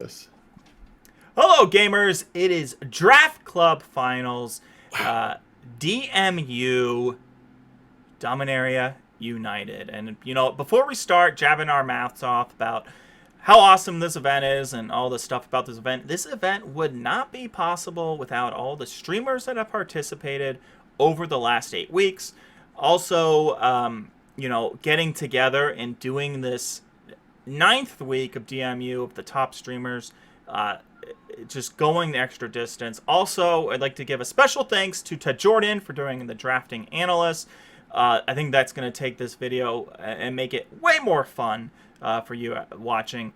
This. Hello, gamers. It is Draft Club Finals. DMU, Dominaria United. And, before we start jabbing our mouths off about how awesome this event is and all the stuff about this event would not be possible without all the streamers that have participated over the last 8 weeks. Also, getting together and doing this 9th week of DMU of the top streamers, just going the extra distance. Also, I'd like to give a special thanks to Ted Jordan for doing the drafting analyst. I think that's going to take this video and make it way more fun for you watching.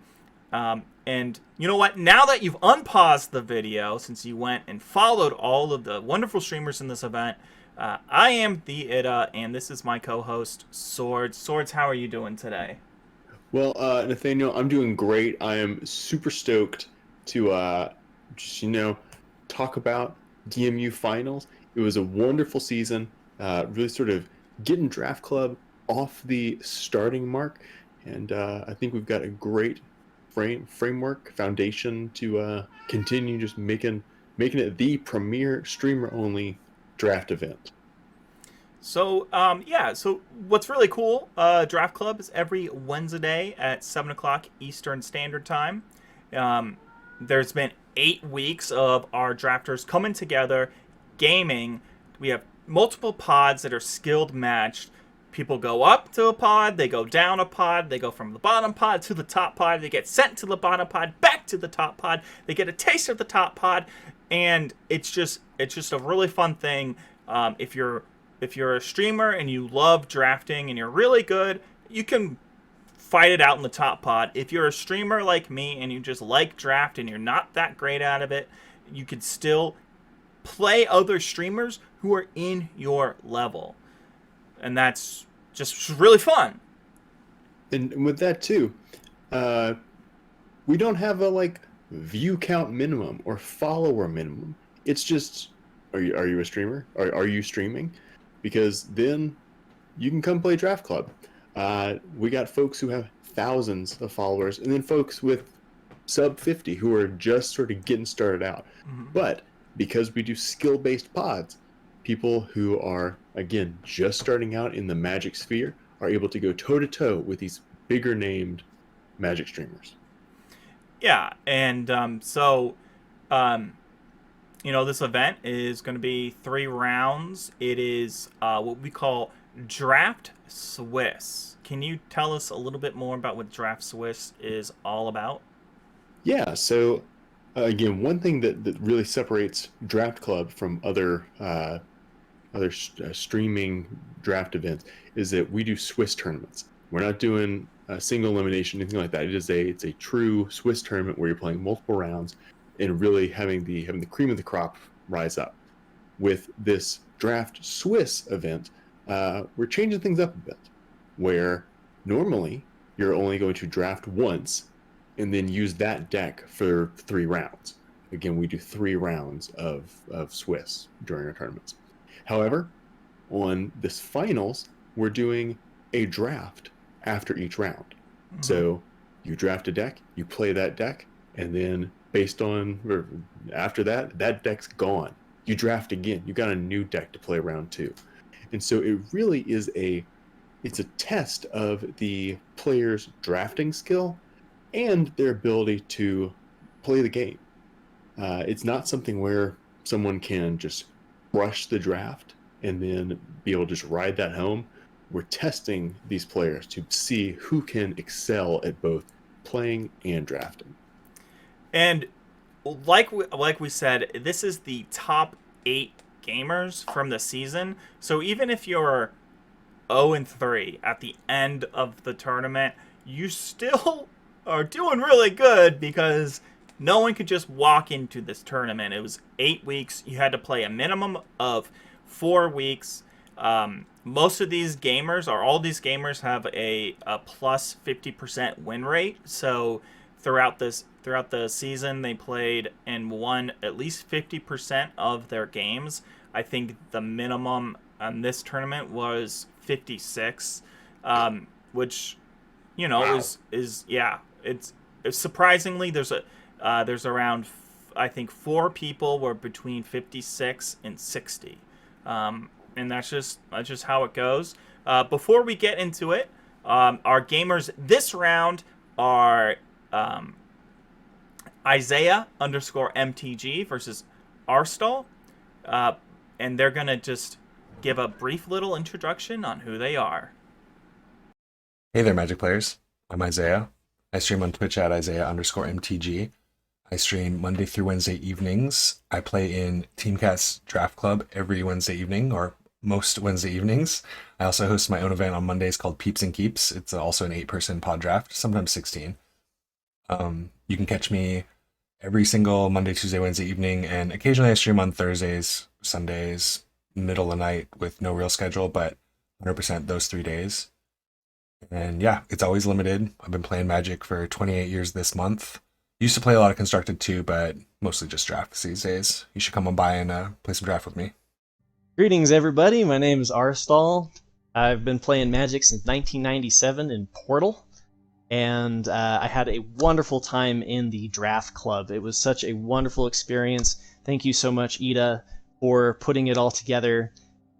And you know what? Now that you've unpaused the video, since you went and followed all of the wonderful streamers in this event, I am the Ida, and this is my co-host, Swords. Swords, how are you doing today? Well, Nathaniel, I'm doing great. I am super stoked to talk about DMU finals. It was a wonderful season. Really sort of getting Draft Club off the starting mark, and I think we've got a great foundation to continue just making it the premier streamer-only draft event. So, so what's really cool, Draft Club is every Wednesday at 7 o'clock Eastern Standard Time. There's been 8 weeks of our drafters coming together, gaming. We have multiple pods that are skilled matched. People go up to a pod, they go down a pod, they go from the bottom pod to the top pod, they get sent to the bottom pod, back to the top pod, they get a taste of the top pod, and it's just a really fun thing. If you're a streamer and you love drafting and you're really good, you can fight it out in the top pod. If you're a streamer like me and you just like draft and you're not that great out of it, you could still play other streamers who are in your level. And that's just really fun. And with that too, we don't have a view count minimum or follower minimum. It's just, are you a streamer? Are you streaming? Because then you can come play Draft Club. We got folks who have thousands of followers, and then folks with sub 50 who are just sort of getting started out. Mm-hmm. But because we do skill-based pods, people who are, again, just starting out in the Magic sphere are able to go toe-to-toe with these bigger named Magic streamers. Yeah, and this event is going to be 3 rounds. It is what we call Draft Swiss. Can you tell us a little bit more about what Draft Swiss is all about? Yeah, so again, one thing that really separates Draft Club from other streaming draft events is that we do Swiss tournaments. We're not doing a single elimination, anything like that. It's a true Swiss tournament where you're playing multiple rounds and really having the cream of the crop rise up. With this Draft Swiss event, we're changing things up a bit, where normally you're only going to draft once and then use that deck for 3 rounds. Again, we do 3 rounds of Swiss during our tournaments. However, on this finals, we're doing a draft after each round. Mm-hmm. So you draft a deck, you play that deck, and then after that deck's gone. You draft again. You got a new deck to play round 2. And so it really is it's a test of the player's drafting skill and their ability to play the game. It's not something where someone can just rush the draft and then be able to just ride that home. We're testing these players to see who can excel at both playing and drafting. And like we said, this is the top 8 gamers from the season. So even if you're 0-3 at the end of the tournament, you still are doing really good because no one could just walk into this tournament. It was 8 weeks. You had to play a minimum of 4 weeks. Most of these gamers, or all these gamers, have a plus 50% win rate. So throughout the season, they played and won at least 50% of their games. I think the minimum on this tournament was 56, which, wow. is it's surprisingly there's There's around, I think, 4 people were between 56 and 60. And that's just how it goes. Before we get into it, our gamers this round are Isaiah _MTG versus Arstall. And they're going to just give a brief little introduction on who they are. Hey there, Magic players. I'm Isaiah. I stream on Twitch at Isaiah_MTG. I stream Monday through Wednesday evenings. I play in Team Cat's Draft Club every Wednesday evening, or most Wednesday evenings. I also host my own event on Mondays called Peeps and Keeps. It's also an 8-person pod draft, sometimes 16. You can catch me every single Monday, Tuesday, Wednesday evening, and occasionally I stream on Thursdays, Sundays, middle of the night with no real schedule, but 100% those 3 days. And yeah, it's always limited. I've been playing Magic for 28 years this month. Used to play a lot of Constructed too, but mostly just drafts these days. You should come on by and play some draft with me. Greetings, everybody. My name is Arstall. I've been playing Magic since 1997 in Portal, and I had a wonderful time in the Draft Club. It was such a wonderful experience. Thank you so much, Ida, for putting it all together.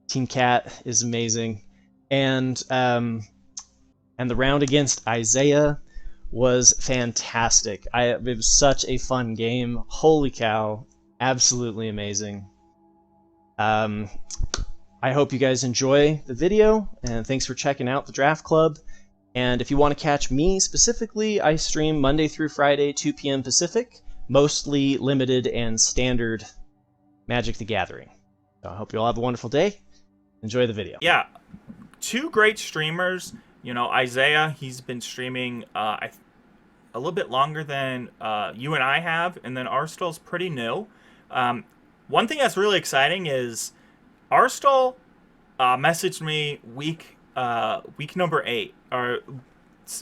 Team Cat is amazing. And the round against Isaiah was fantastic. It was such a fun game. Holy cow. Absolutely amazing. I hope you guys enjoy the video, and thanks for checking out the Draft Club. And if you want to catch me specifically, I stream Monday through Friday, 2 p.m. Pacific, mostly limited and standard Magic the Gathering. So I hope you all have a wonderful day. Enjoy the video. Yeah, 2 great streamers. You know, Isaiah, he's been streaming a little bit longer than you and I have, and then Arstall's pretty new. One thing that's really exciting is Arstall messaged me week number 8 or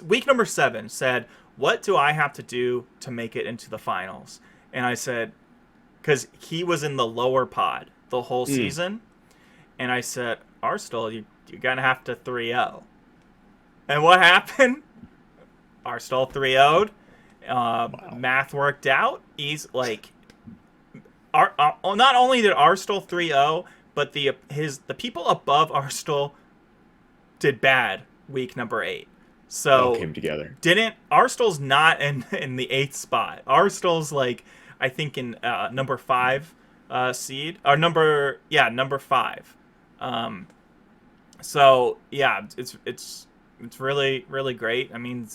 week number 7, said, "What do I have to do to make it into the finals?" And I said, because he was in the lower pod the whole season, and I said, "Arstall, you're gonna have to 3-0." And what happened? Arstall 3-0'd. Wow. Math worked out. He's like, not only did Arstall 3-0, but the people above Arstall did bad week number 8. So all came together. Arstall's not in the 8th spot. Arstall's like, I think in number 5 seed, or number 5. So yeah, it's really, really great. I mean,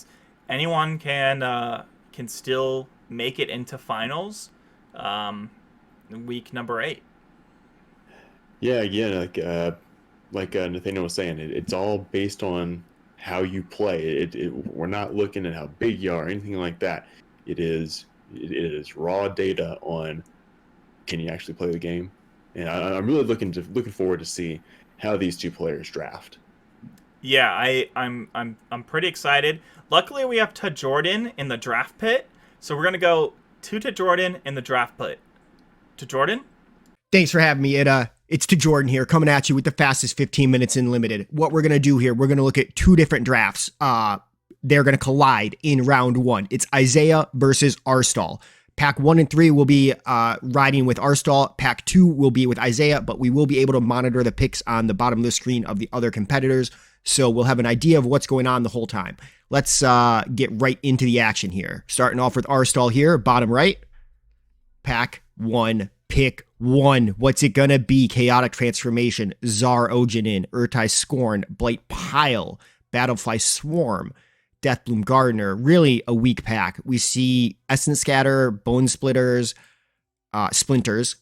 anyone can still make it into finals week number 8. Yeah, again, like Nathaniel was saying, it's all based on how you play. We're not looking at how big you are or anything like that. It is raw data on can you actually play the game, and I'm really looking forward to see how these 2 players draft. Yeah, I'm pretty excited. Luckily, we have to Jordan in the draft pit, so we're gonna go to Jordan in the draft pit. To Jordan. Thanks for having me. It's to Jordan here, coming at you with the fastest 15 minutes in limited. What we're going to do here, we're going to look at 2 different drafts. They're going to collide in round 1. It's Isaiah versus Arstall. Pack 1 and 3 will be riding with Arstall. Pack 2 will be with Isaiah, but we will be able to monitor the picks on the bottom of the screen of the other competitors, so we'll have an idea of what's going on the whole time. Let's get right into the action here. Starting off with Arstall here, bottom right. Pack 1. Pick 1. What's it gonna be? Chaotic Transformation, Zar Ojanin, Urtai Scorn, Blight Pile, Battlefly Swarm, Deathbloom Gardener. Really a weak pack. We see Essence Scatter, Bone Splitters, Splinters,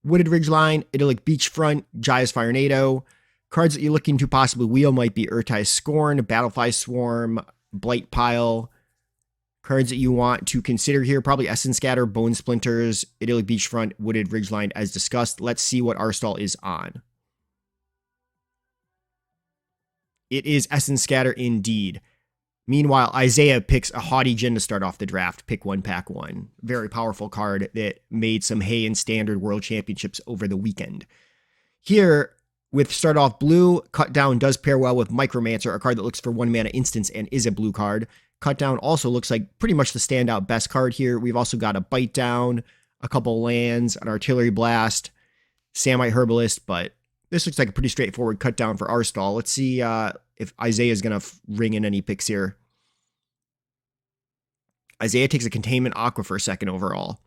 Wooded Ridgeline, Idyllic Beachfront, Jaya's Firenado. Cards that you're looking to possibly wheel might be Urtai Scorn, Battlefly Swarm, Blight Pile. Cards that you want to consider here, probably Essence Scatter, Bone Splinters, Idyllic Beachfront, Wooded Ridgeline as discussed. Let's see what Arstall is on. It is Essence Scatter indeed. Meanwhile, Isaiah picks a Haughty Djinn to start off the draft. Pick 1, pack 1. Very powerful card that made some hay in Standard World Championships over the weekend. Here, with start off blue, Cut Down does pair well with Micromancer, a card that looks for 1 mana instants and is a blue card. Cut Down also looks like pretty much the standout best card here. We've also got a Bite Down, a couple lands, an Artillery Blast, Samite Herbalist, but this looks like a pretty straightforward cut down for Arstall. Let's see if Isaiah is going to ring in any picks here. Isaiah takes a Containment Aquifer second overall.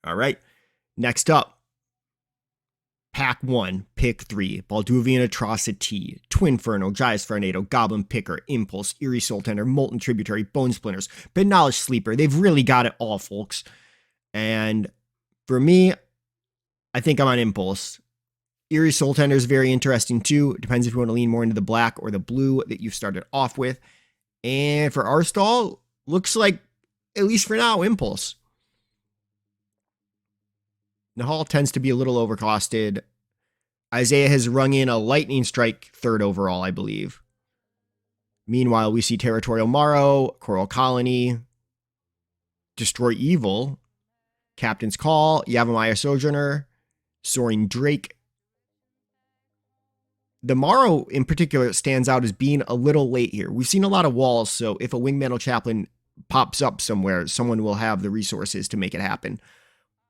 All right. Next up, Pack 1, Pick 3, Balduvian Atrocity, Twinferno, Giant Tornado, Goblin Picker, Impulse, Eerie Soul Tender, Molten Tributary, Bone Splinters, Knowledge Sleeper. They've really got it all, folks. And for me, I think I'm on Impulse. Eerie Soul Tender is very interesting too. It depends if you want to lean more into the black or the blue that you've started off with. And for Arstall, looks like, at least for now, Impulse. Nahal tends to be a little overcosted. Isaiah has rung in a Lightning Strike third overall, I believe. Meanwhile, we see Territorial Morrow, Coral Colony, Destroy Evil, Captain's Call, Yavimaya Sojourner, Soaring Drake. The Morrow in particular stands out as being a little late here. We've seen a lot of walls, so if a Wingmantle Chaplain pops up somewhere, someone will have the resources to make it happen.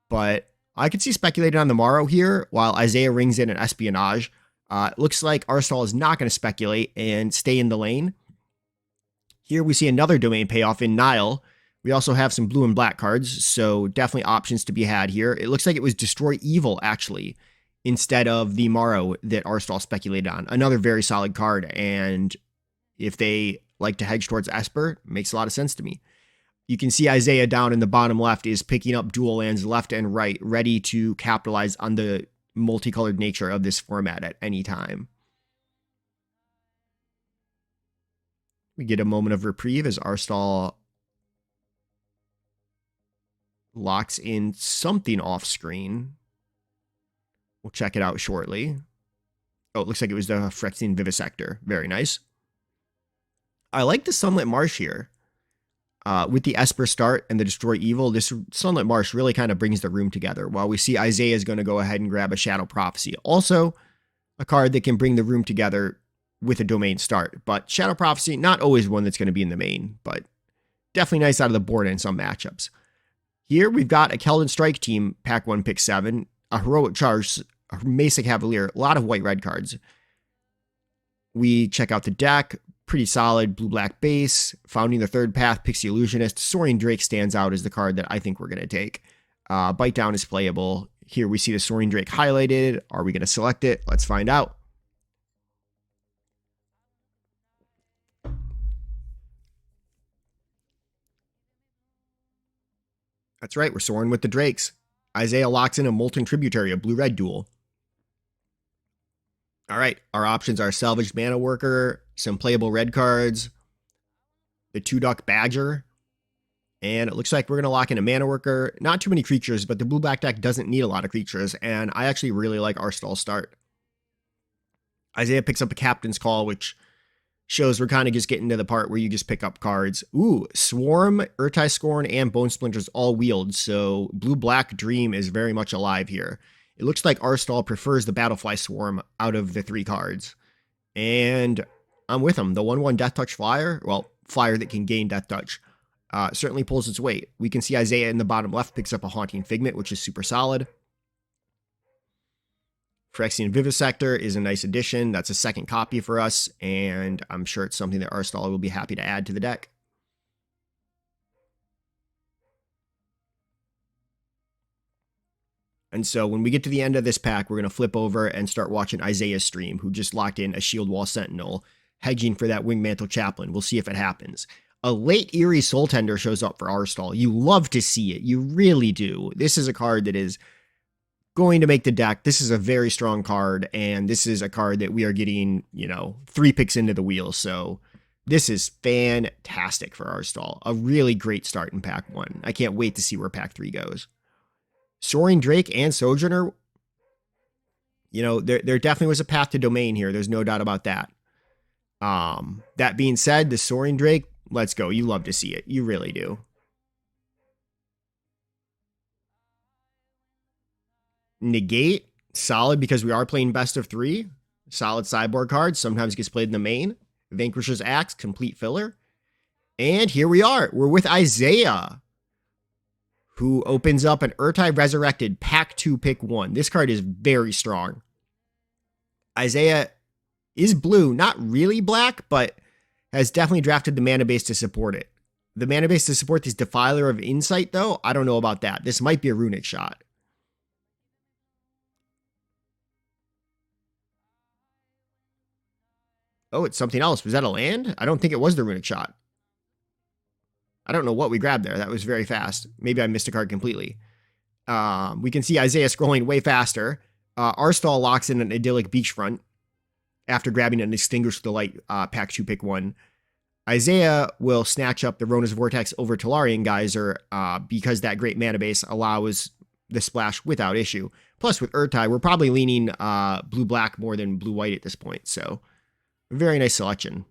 But I could see speculating on the Morrow here while Isaiah rings in an Espionage. It looks like Arstall is not going to speculate and stay in the lane. Here we see another domain payoff in Nile. We also have some blue and black cards, so definitely options to be had here. It looks like it was Destroy Evil, actually, instead of the Morrow that Arstall speculated on. Another very solid card, and if they like to hedge towards Esper, it makes a lot of sense to me. You can see Isaiah down in the bottom left is picking up dual lands left and right, ready to capitalize on the multicolored nature of this format at any time. We get a moment of reprieve as Arstall locks in something off screen. We'll check it out shortly. Oh, it looks like it was the Phyrexian Vivisector. Very nice. I like the Sunlit Marsh here. With the Esper start and the Destroy Evil, this Sunlit Marsh really kind of brings the room together, while we see Isaiah is going to go ahead and grab a Shadow Prophecy. Also, a card that can bring the room together with a domain start. But Shadow Prophecy, not always one that's going to be in the main, but definitely nice out of the board in some matchups. Here, we've got a Keldon Strike Team, Pack 1, Pick 7, a Heroic Charge, a Mesa Cavalier, a lot of white-red cards. We check out the deck. Pretty solid blue-black base. Founding the Third Path, Pixie Illusionist. Soaring Drake stands out as the card that I think we're going to take. Bite Down is playable. Here we see the Soaring Drake highlighted. Are we going to select it? Let's find out. That's right, we're soaring with the Drakes. Isaiah locks in a Molten Tributary, a blue-red duel. All right, our options are Salvaged Mana Worker, some playable red cards, the 2-Duck Badger, and it looks like we're going to lock in a Mana Worker. Not too many creatures, but the blue-black deck doesn't need a lot of creatures, and I actually really like Arstall's start. Isaiah picks up a Captain's Call, which shows we're kind of just getting to the part where you just pick up cards. Ooh, Swarm, Urtai Scorn, and Bone Splinters all wield, so blue-black Dream is very much alive here. It looks like Arstall prefers the Battlefly Swarm out of the 3 cards. And I'm with him. The 1/1 Death Touch Flyer, well, flyer that can gain Death Touch, certainly pulls its weight. We can see Isaiah in the bottom left picks up a Haunting Figment, which is super solid. Phyrexian Vivisector is a nice addition. That's a second copy for us, and I'm sure it's something that Arstall will be happy to add to the deck. And so when we get to the end of this pack, we're going to flip over and start watching Isaiah's stream, who just locked in a Shield Wall Sentinel, hedging for that Wingmantle Chaplain. We'll see if it happens. A late Eerie Soul Tender shows up for Arstall. You love to see it. You really do. This is a card that is going to make the deck. This is a very strong card, and this is a card that we are getting, 3 picks into the wheel. So this is fantastic for Arstall. A really great start in Pack 1. I can't wait to see where Pack 3 goes. Soaring Drake and Sojourner, there definitely was a path to domain here. There's no doubt about that. That being said, the Soaring Drake, let's go. You love to see it. You really do. Negate, solid because we are playing best of 3. Solid sideboard card. Sometimes gets played in the main. Vanquisher's Axe, complete filler. And here we are. We're with Isaiah, who opens up an Urtai Resurrected Pack 2 Pick 1. This card is very strong. Isaiah is blue, not really black, but has definitely drafted the mana base to support it. The mana base to support this Defiler of Insight, though, I don't know about that. This might be a runic shot. Oh, it's something else. Was that a land? I don't think it was the runic shot. I don't know what we grabbed there. That was very fast. Maybe I missed a card completely. We can see Isaiah scrolling way faster. Arstall locks in an Idyllic Beachfront after grabbing an Extinguish the Light Pack 2 Pick 1. Isaiah will snatch up the Rona's Vortex over Tolarian Geyser because that great mana base allows the splash without issue. Plus, with Urtai, we're probably leaning blue-black more than blue-white at this point. So, very nice selection.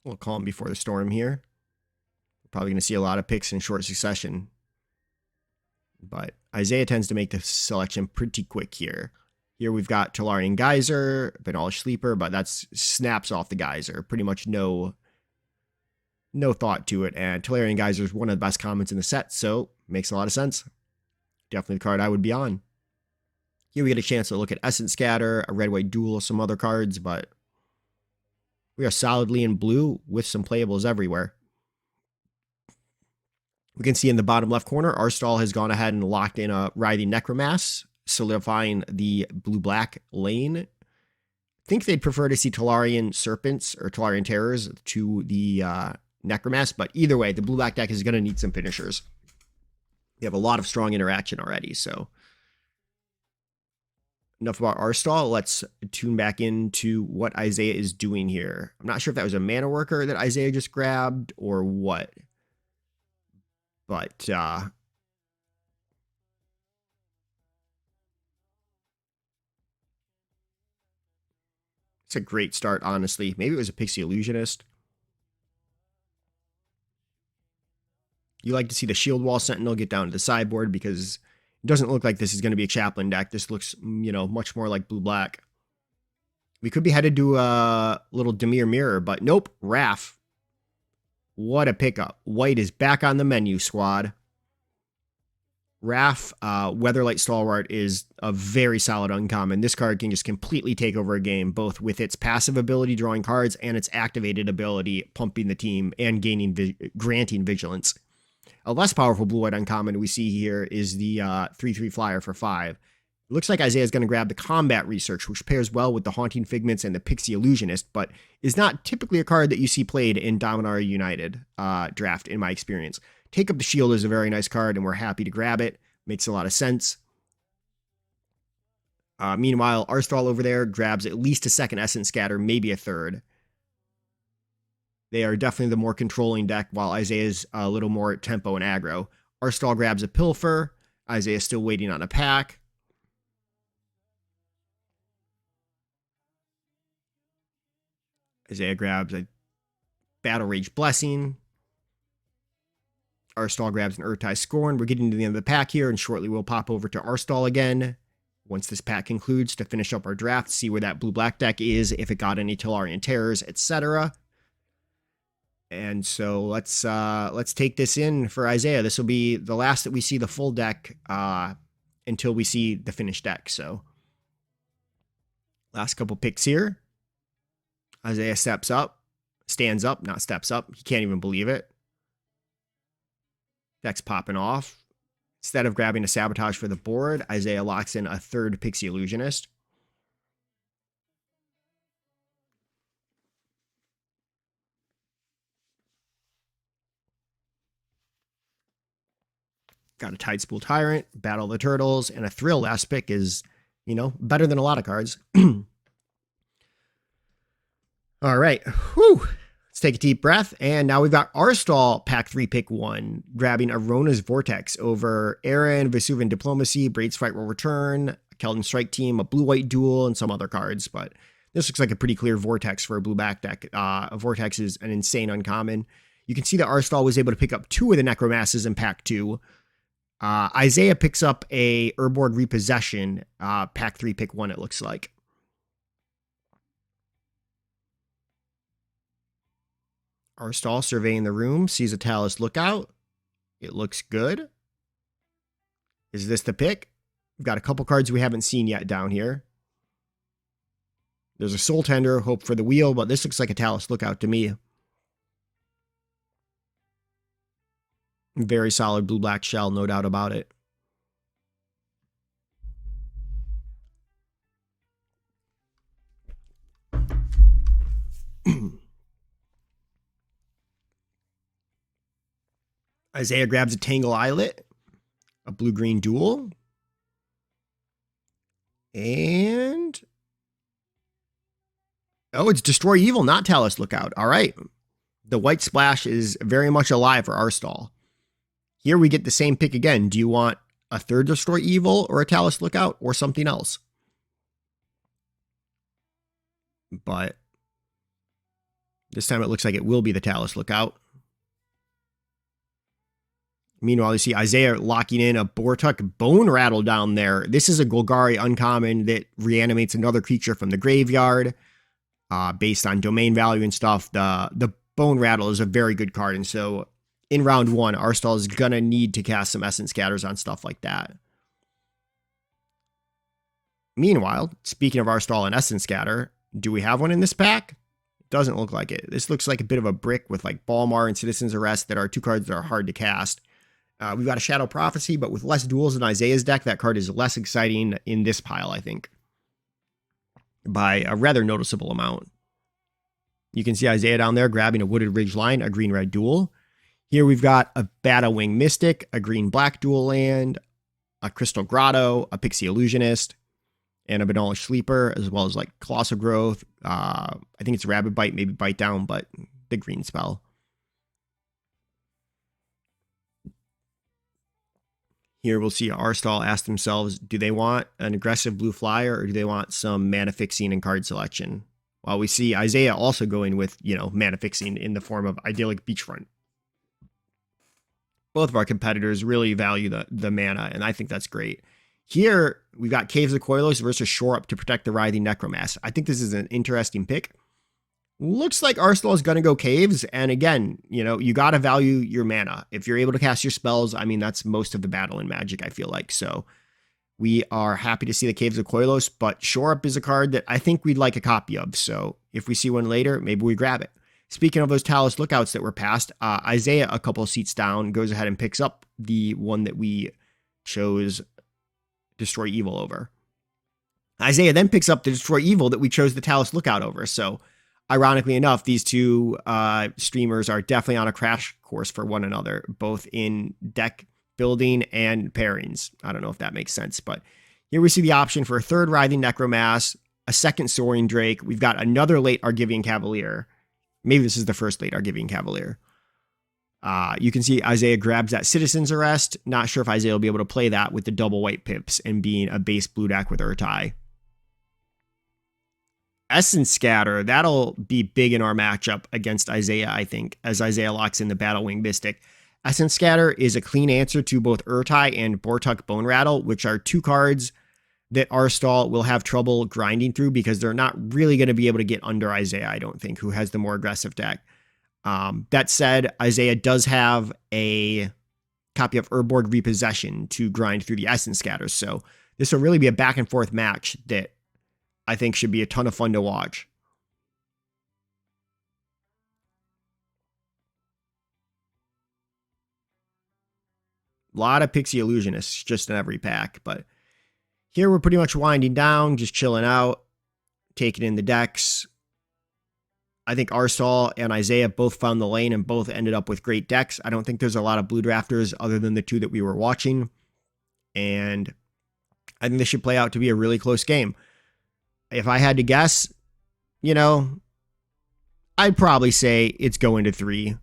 A little calm before the storm here. We're probably going to see a lot of picks in short succession. But Isaiah tends to make the selection pretty quick here. Here we've got Tolarian Geyser, Banalish Sleeper, but that's snaps off the Geyser. Pretty much no thought to it. And Tolarian Geyser is one of the best commons in the set, so makes a lot of sense. Definitely the card I would be on. Here we get a chance to look at Essence Scatter, a red-white duel, some other cards, but we are solidly in blue with some playables everywhere. We can see in the bottom left corner, Arstall has gone ahead and locked in a Writhing Necromass, solidifying the blue-black lane. I think they'd prefer to see Tolarian Serpents or Tolarian Terrors to the Necromass, but either way, the blue-black deck is going to need some finishers. We have a lot of strong interaction already, so enough about Arstall. Let's tune back into what Isaiah is doing here. I'm not sure if that was a mana worker that Isaiah just grabbed or what. But it's a great start, honestly. Maybe it was a Pixie Illusionist. You like to see the Shield Wall Sentinel get down to the sideboard because it doesn't look like this is going to be a Chaplain deck. This looks, much more like blue-black. We could be headed to a little Dimir Mirror, but nope, Wrath. What a pickup. White is back on the menu, squad. Wrath, Weatherlight Stalwart is a very solid uncommon. This card can just completely take over a game, both with its passive ability drawing cards and its activated ability pumping the team and granting vigilance. A less powerful blue-white uncommon we see here is the 3/3 flyer for 5. It looks like Isaiah's going to grab the Combat Research, which pairs well with the Haunting Figments and the Pixie Illusionist, but is not typically a card that you see played in Dominaria United draft, in my experience. Take Up the Shield is a very nice card, and we're happy to grab it. Makes a lot of sense. Meanwhile, Arstall over there grabs at least a second Essence Scatter, maybe a third. They are definitely the more controlling deck, while Isaiah's a little more tempo and aggro. Arstall grabs a Pilfer. Isaiah's still waiting on a pack. Isaiah grabs a Battle Rage Blessing. Arstall grabs an Urtai Scorn. We're getting to the end of the pack here, and shortly we'll pop over to Arstall again once this pack concludes to finish up our draft, see where that blue-black deck is, if it got any Tolarian Terrors, etc. And so let's take this in for Isaiah. This will be the last that we see the full deck until we see the finished deck. So last couple picks here. Isaiah stands up, not steps up. He can't even believe it. Deck's popping off. Instead of grabbing a Sabotage for the board, Isaiah locks in a third Pixie Illusionist. Got a Tidespool Tyrant, Battle the Turtles, and a Thrill last pick is, better than a lot of cards. All right. Whew. Let's take a deep breath. And now we've got Arstall pack 3 pick 1, grabbing Arona's Vortex over Aaron, Vesuvian Diplomacy, Braid's Fight will return, Keldon Strike Team, a blue-white duel, and some other cards. But This looks like a pretty clear Vortex for a blue back deck. A Vortex is an insane uncommon. You can see that Arstall was able to pick up 2 of the Necromasses in pack 2. Isaiah picks up a Urborg Repossession, pack 3, pick 1, it looks like. Arstall surveying the room, sees a Talus Lookout. It looks good. Is this the pick? We've got a couple cards we haven't seen yet down here. There's a Soul Tender, Hope for the Wheel, but this looks like a Talus Lookout to me. Very solid blue-black shell, no doubt about it. Isaiah grabs a Tangle Islet, a blue-green duel, and... oh, it's Destroy Evil, not Talus Lookout. All right. The white splash is very much alive for Arstall. Here we get the same pick again. Do you want a third Destroy Evil or a Talus Lookout or something else? But this time it looks like it will be the Talus Lookout. Meanwhile, you see Isaiah locking in a Bortuk Bone Rattle down there. This is a Golgari uncommon that reanimates another creature from the graveyard. Based on domain value and stuff, the Bone Rattle is a very good card. And so in round 1, Arstall is going to need to cast some Essence Scatters on stuff like that. Meanwhile, speaking of Arstall and Essence Scatter, do we have one in this pack? Doesn't look like it. This looks like a bit of a brick with like Balmar and Citizen's Arrest that are 2 cards that are hard to cast. We've got a Shadow Prophecy, but with less duels in Isaiah's deck, that card is less exciting in this pile, I think, by a rather noticeable amount. You can see Isaiah down there grabbing a Wooded Ridge Line, a green-red duel. Here we've got a Battle Wing Mystic, a green-black dual land, a Crystal Grotto, a Pixie Illusionist, and a Banalish Sleeper, as well as like Colossal Growth. I think it's Rabid Bite, maybe Bite Down, but the green spell. Here we'll see Arstall ask themselves, do they want an aggressive blue flyer or do they want some mana fixing and card selection? While we see Isaiah also going with, mana fixing in the form of Idyllic Beachfront. Both of our competitors really value the mana, and I think that's great. Here, we've got Caves of Koilos versus Shore Up to protect the Writhing Necromass. I think this is an interesting pick. Looks like Arstall is going to go Caves, and again, you got to value your mana. If you're able to cast your spells, I mean, that's most of the battle in Magic, I feel like. So we are happy to see the Caves of Koilos, but Shore Up is a card that I think we'd like a copy of. So if we see one later, maybe we grab it. Speaking of those Talus Lookouts that were passed, Isaiah, a couple of seats down, goes ahead and picks up the one that we chose Destroy Evil over. Isaiah then picks up the Destroy Evil that we chose the Talus Lookout over. So ironically enough, these two streamers are definitely on a crash course for one another, both in deck building and pairings. I don't know if that makes sense, but here we see the option for a third Writhing Necromass, a second Soaring Drake. We've got another late Argivian Cavalier. Maybe this is the first late Argivian Cavalier. You can see Isaiah grabs that Citizen's Arrest. Not sure if Isaiah will be able to play that with the double white pips and being a base blue deck with Urtai. Essence Scatter, that'll be big in our matchup against Isaiah, I think, as Isaiah locks in the Battle Wing Mystic. Essence Scatter is a clean answer to both Urtai and Bortuk Bone Rattle, which are 2 cards that Arstall will have trouble grinding through because they're not really going to be able to get under Isaiah, I don't think, who has the more aggressive deck. That said, Isaiah does have a copy of Urborg Repossession to grind through the Essence Scatters, so this will really be a back and forth match that I think should be a ton of fun to watch. A lot of Pixie Illusionists just in every pack, but here we're pretty much winding down, just chilling out, taking in the decks. I think Arstall and Isaiah both found the lane and both ended up with great decks. I don't think there's a lot of blue drafters other than the 2 that we were watching. And I think this should play out to be a really close game. If I had to guess, I'd probably say it's going to 3.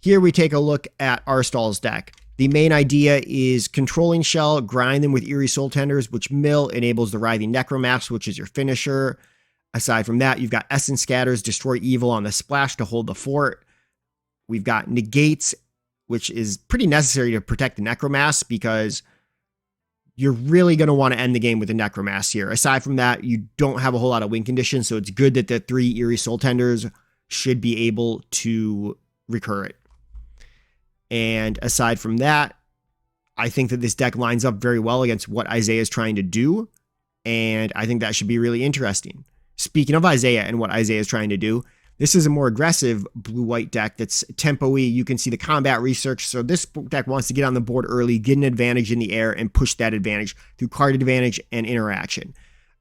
Here we take a look at Arstall's deck. The main idea is controlling shell, grind them with Eerie Soul Tenders, which mill enables the Writhing Necromass, which is your finisher. Aside from that, you've got Essence Scatters, destroy evil on the splash to hold the fort. We've got Negates, which is pretty necessary to protect the Necromass because you're really going to want to end the game with the Necromass here. Aside from that, you don't have a whole lot of win conditions, so it's good that the 3 Eerie Soul Tenders should be able to recur it. And aside from that, I think that this deck lines up very well against what Isaiah is trying to do, and I think that should be really interesting. Speaking of Isaiah and what Isaiah is trying to do, this is a more aggressive blue-white deck that's tempo-y. You can see the combat research, so this deck wants to get on the board early, get an advantage in the air, and push that advantage through card advantage and interaction.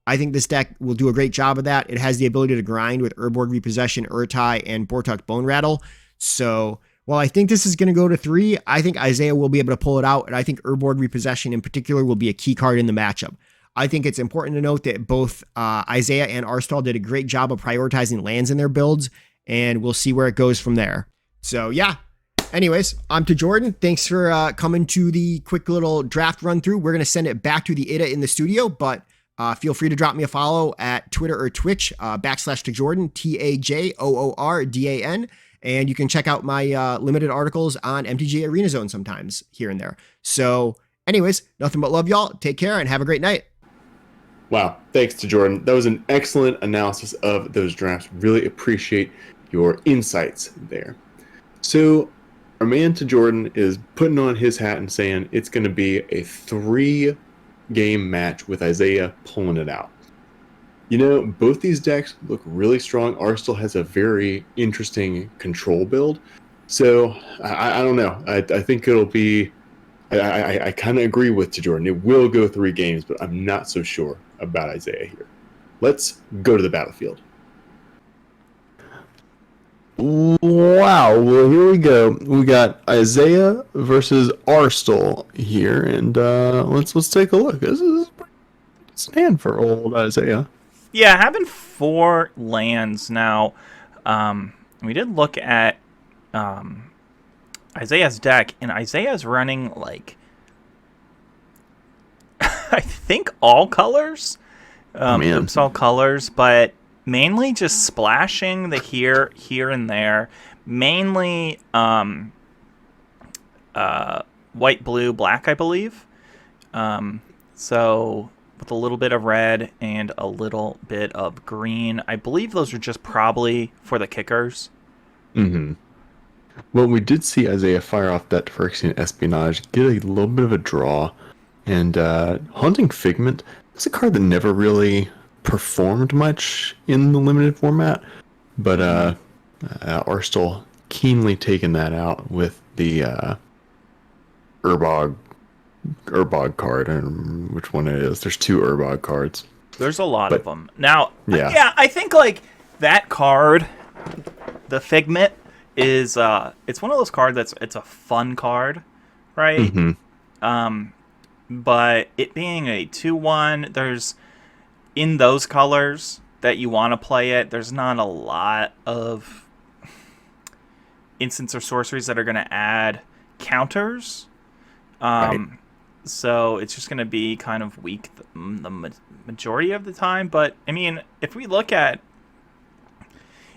I think this deck will do a great job of that. It has the ability to grind with Urborg Repossession, Urtai, and Bortuk Bone Rattle, so while I think this is going to go to 3, I think Isaiah will be able to pull it out, and I think Urborg Repossession in particular will be a key card in the matchup. I think it's important to note that both Isaiah and Arstall did a great job of prioritizing lands in their builds, and we'll see where it goes from there. So yeah, anyways, I'm to Jordan. Thanks for coming to the quick little draft run through. We're going to send it back to the IDA in the studio, but feel free to drop me a follow at Twitter or Twitch, /TaJordan, TaJoordan. And you can check out my limited articles on MTG Arena Zone sometimes here and there. So anyways, nothing but love, y'all. Take care and have a great night. Wow. Thanks to Jordan. That was an excellent analysis of those drafts. Really appreciate your insights there. So our man to Jordan is putting on his hat and saying it's going to be a 3-game match with Isaiah pulling it out. You know, both these decks look really strong. Arstall has a very interesting control build. So, I don't know. I think it'll be... I kind of agree with Jordan. It will go 3 games, but I'm not so sure about Isaiah here. Let's go to the battlefield. Wow. Well, here we go. We got Isaiah versus Arstall here, and let's take a look. This is a stand for old Isaiah. Yeah, having 4 lands now. We did look at Isaiah's deck, and Isaiah's running like I think all colors. Oops, all colors, but mainly just splashing the here, and there. Mainly white, blue, black, I believe. So with a little bit of red and a little bit of green. I believe those are just probably for the kickers. Mm-hmm. Well, we did see Isaiah fire off that Phyrexian Espionage, get a little bit of a draw, and Haunting Figment is a card that never really performed much in the limited format, but Arstall keenly taking that out with the Urbog card. I don't remember which one it is. There's 2 Urbog cards. There's a lot of them. Now, yeah, I think like that card, the Figment, is it's one of those cards it's a fun card, right? Mm-hmm. But it being a 2/1, there's in those colors that you want to play it, there's not a lot of instants or sorceries that are going to add counters. Right. So it's just going to be kind of weak the majority of the time. But, I mean, if we look at...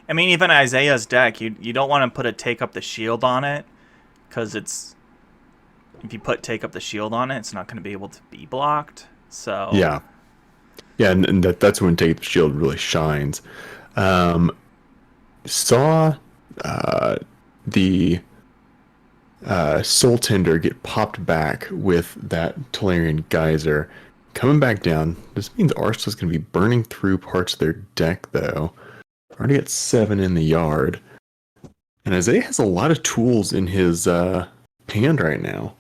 I mean, even Isaiah's deck, you don't want to put a Take Up the Shield on it, because it's... If you put Take Up the Shield on it, it's not going to be able to be blocked. So... Yeah. Yeah, and that's when Take Up the Shield really shines. Saw the Soul Tender get popped back with that Tolarian Geyser. Coming back down, this means Arstall's going to be burning through parts of their deck, though. Already got 7 in the yard. And Isaiah has a lot of tools in his hand right now.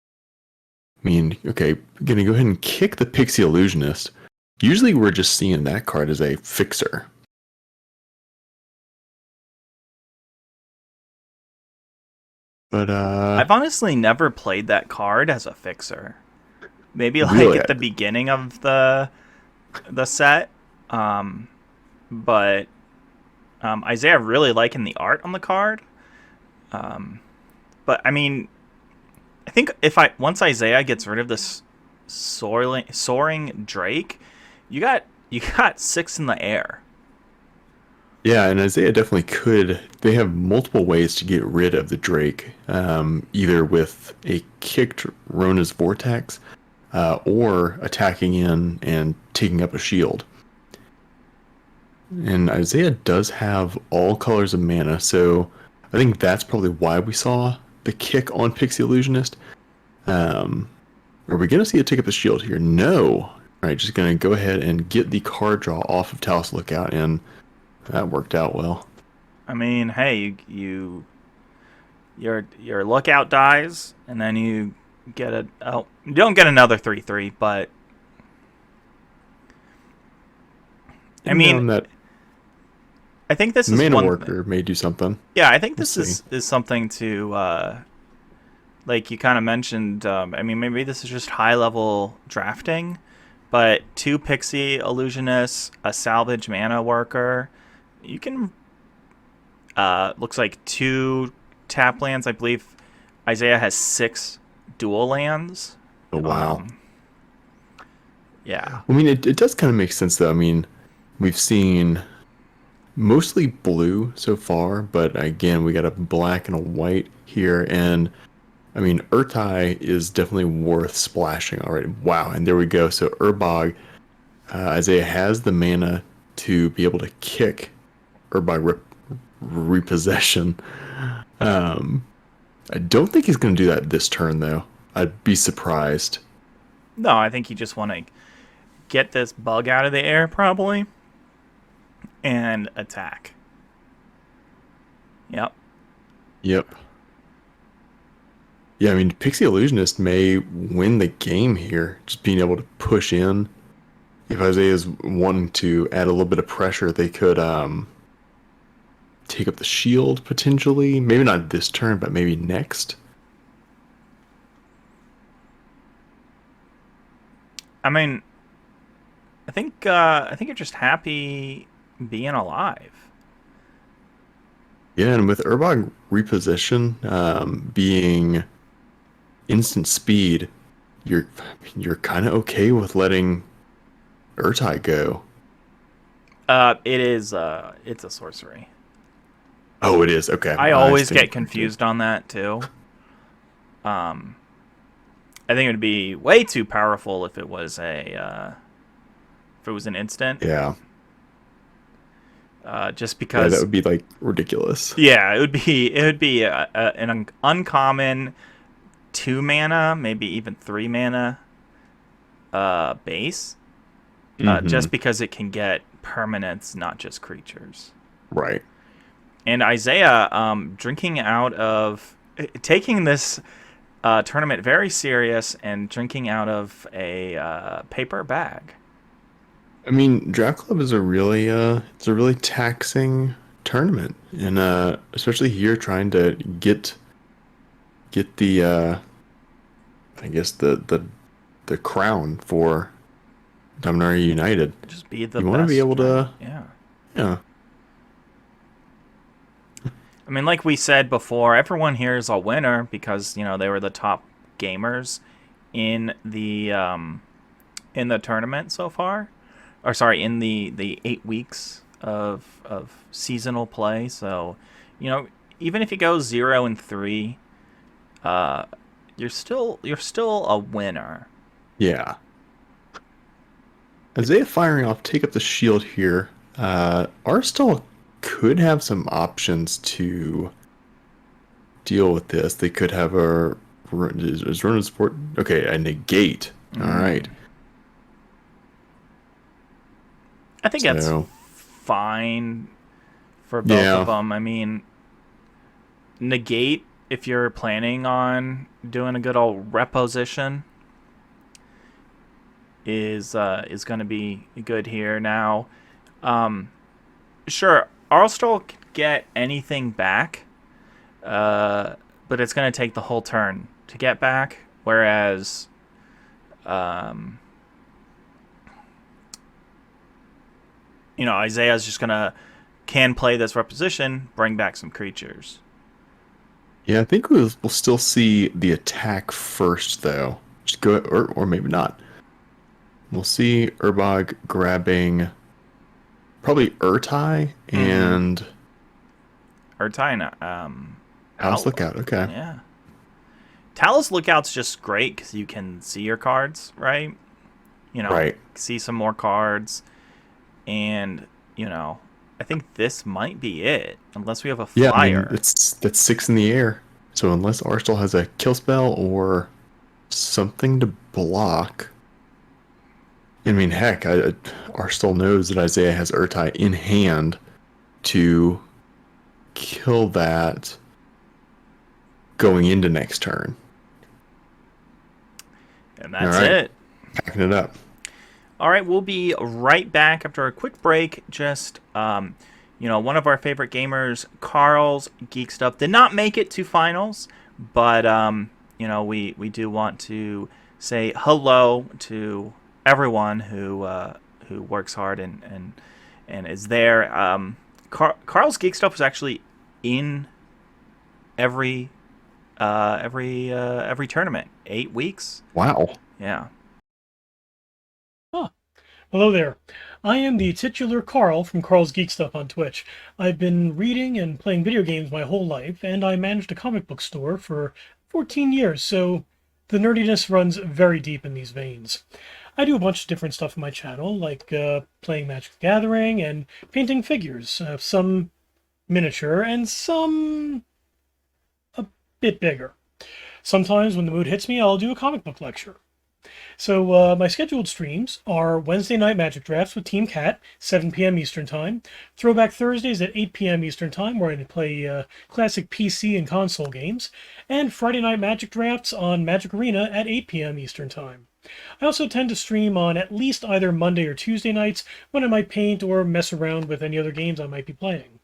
I mean, okay, going to go ahead and kick the Pixie Illusionist. Usually we're just seeing that card as a fixer. But I've honestly never played that card as a fixer. Maybe like really? At the beginning of the set. But Isaiah really liking the art on the card. But I mean, I think once Isaiah gets rid of this soaring Drake, you got 6 in the air. Yeah, and Isaiah definitely could. They have multiple ways to get rid of the Drake, either with a kicked Rona's Vortex, or attacking in and taking up a shield. And Isaiah does have all colors of mana, so I think that's probably why we saw the kick on Pixie Illusionist. Are we going to see it take up the shield here? No. All right, just going to go ahead and get the card draw off of Talos Lookout, and that worked out well. I mean, hey, your Lookout dies, and then you get you don't get another 3/3, but I mean, that I think this is Mana one Worker may do something. Yeah, I think this is something to like you kind of mentioned. I mean, maybe this is just high level drafting, but 2 Pixie Illusionists, a Salvage Mana Worker, you can looks like 2 tap lands. I believe Isaiah has 6 dual lands. Oh wow. Yeah. I mean, it does kind of make sense though. I mean, we've seen mostly blue so far, but again, we got a black and a white here, and I mean, Urtai is definitely worth splashing already. Wow, and there we go. So Urbog, Isaiah has the mana to be able to kick Urbog Repossession. I don't think he's going to do that this turn, though. I'd be surprised. No, I think you just want to get this bug out of the air, probably, and attack. Yep. Yeah, I mean, Pixie Illusionist may win the game here, just being able to push in. If Isaiah's wanting to add a little bit of pressure, they could take up the shield, potentially. Maybe not this turn, but maybe next. I mean, I think you're just happy being alive. Yeah, and with Urbog Repossession being instant speed, you're kind of okay with letting Urtai go. It's a sorcery. Oh, it is. Okay. I always get confused on that too. I think it would be way too powerful if it was an instant. Yeah. Just because that would be like ridiculous. Yeah, it would be an uncommon 2 mana, maybe even 3 mana base. Just because it can get permanents, not just creatures. Right. And Isaiah, taking this tournament very serious and drinking out of a paper bag. I mean, Draft Club is a really taxing tournament, and especially here trying to get the I guess the crown for Dominaria United. Just be the best. You want to be able to, yeah. I mean, like we said before, everyone here is a winner because they were the top gamers in the tournament so far, or sorry, in the 8 weeks of seasonal play. So, even if you go 0-3, you're still a winner. Yeah. Isaiah firing off, take up the shield here. Arstall could have some options to deal with this. They could have is Ronan support? Okay, a negate. All right. I think that's fine for both of them. I mean, negate if you're planning on doing a good old reposition is going to be good here now. Sure, Arstall can get anything back, but it's going to take the whole turn to get back, whereas Isaiah's just can play this reposition, bring back some creatures. Yeah, I think we'll still see the attack first, though. Just go, or maybe not. We'll see Urbog grabbing probably Urtai and Urtai, House Lookout. Okay. yeah. Talus Lookout's just great because you can see your cards, right? Right. See some more cards. And, I think this might be it. Unless we have a flyer. Yeah, I mean, that's 6 in the air. So unless Arstall has a kill spell or something to block. I mean, heck, Arstall knows that Isaiah has Urtai in hand to kill that going into next turn. And that's it. Packing it up. All right, we'll be right back after a quick break. Just, one of our favorite gamers, Carl's Geek Stuff, did not make it to finals, but, we do want to say hello to everyone who works hard and is there. Carl's Geek Stuff was actually in every tournament. 8 weeks. Wow. Yeah. Hello there. I am the titular Carl from Carl's Geek Stuff on Twitch. I've been reading and playing video games my whole life, and I managed a comic book store for 14 years, so the nerdiness runs very deep in these veins. I do a bunch of different stuff on my channel, like playing Magic the Gathering and painting figures, some miniature and some a bit bigger. Sometimes when the mood hits me, I'll do a comic book lecture. So my scheduled streams are Wednesday night Magic Drafts with Team Cat, 7 p.m. Eastern Time, Throwback Thursdays at 8 p.m. Eastern Time, where I play classic PC and console games, and Friday night Magic Drafts on Magic Arena at 8 p.m. Eastern Time. I also tend to stream on at least either Monday or Tuesday nights when I might paint or mess around with any other games I might be playing.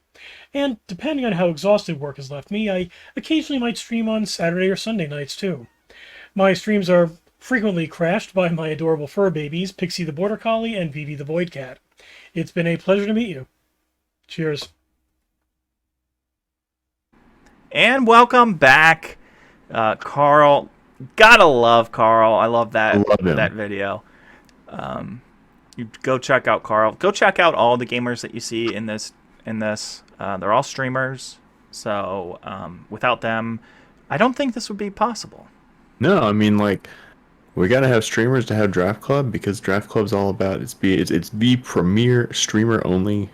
And depending on how exhausted work has left me, I occasionally might stream on Saturday or Sunday nights too. My streams are frequently crashed by my adorable fur babies, Pixie the Border Collie and Vivi the Void Cat. It's been a pleasure to meet you. Cheers. And welcome back, Carl. Gotta love Carl. I love that video. You go check out Carl. Go check out all the gamers that you see in this. They're all streamers. So without them, I don't think this would be possible. No, I mean, we gotta have streamers to have Draft Club, because Draft Club's all about it's the premier streamer only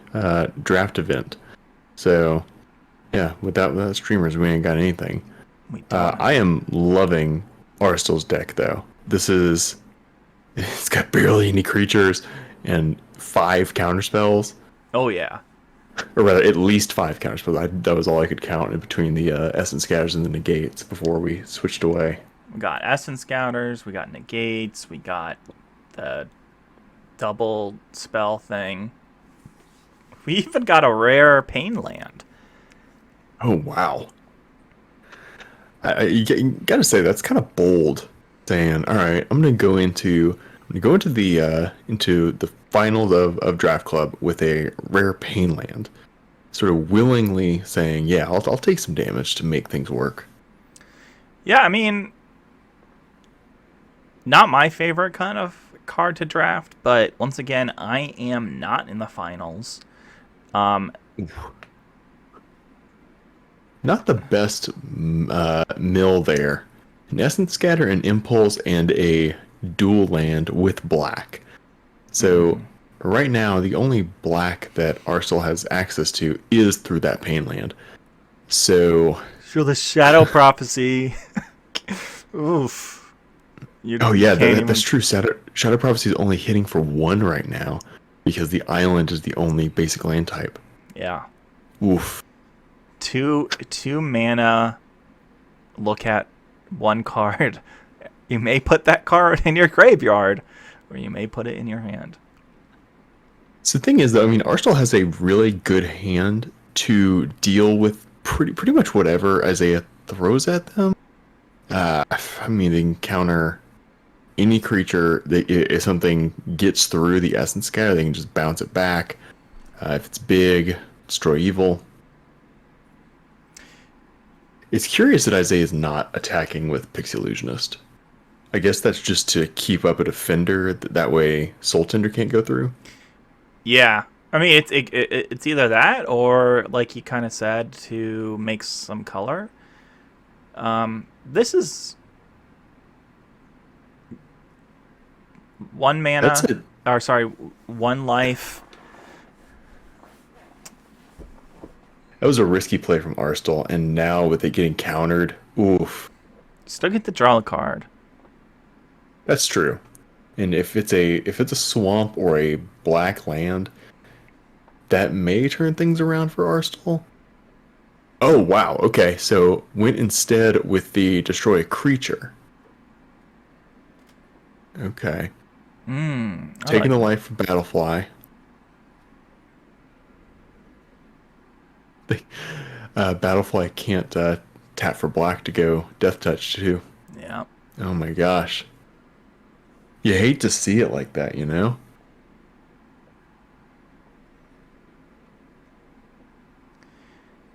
draft event. So yeah, without streamers, we ain't got anything. I am loving Arstall's deck though. It's got barely any creatures and 5 counterspells. Oh yeah. Or rather, at least 5 counterspells. That was all I could count in between the Essence Scatters and the Negates before we switched away. We got Essence Scouters, we got Negates, we got the double spell thing. We even got a rare Pain Land. Oh, wow. You gotta say, that's kind of bold. Saying, all right, I'm gonna go into the finals of Draft Club with a rare Pain Land. Sort of willingly saying, yeah, I'll take some damage to make things work. Yeah, I mean, not my favorite kind of card to draft, but once again, I am not in the finals. Not the best mill there. An Essence Scatter, an Impulse, and a dual land with black. So right now, the only black that Arstall has access to is through that Pain Land. So the Shadow Prophecy. Oof. That's true. Shadow Prophecy is only hitting for 1 right now because the island is the only basic land type. Yeah. Oof. 2 mana. Look at 1 card. You may put that card in your graveyard, or you may put it in your hand. So the thing is, though, I mean, Arstall has a really good hand to deal with pretty much whatever Isaiah throws at them. I mean, they can counter any creature that if something gets through the Essence Scatter, they can just bounce it back. If it's big, destroy evil. It's curious that Isaiah is not attacking with Pixie Illusionist. I guess that's just to keep up a defender. That way Sultan can't go through. Yeah. I mean, it's either that or, like he kind of said, to make some color. This is 1 mana. That's it. Or, sorry, 1 life. That was a risky play from Arstall, and now with it getting countered, oof. Still get to draw a card. That's true. And if it's a swamp or a black land, that may turn things around for Arstall. Oh wow, okay. So went instead with the destroy a creature. Okay. Taking a life from Battlefly. Battlefly can't tap for black to go Death Touch too. Yeah. Oh my gosh. You hate to see it like that, you know?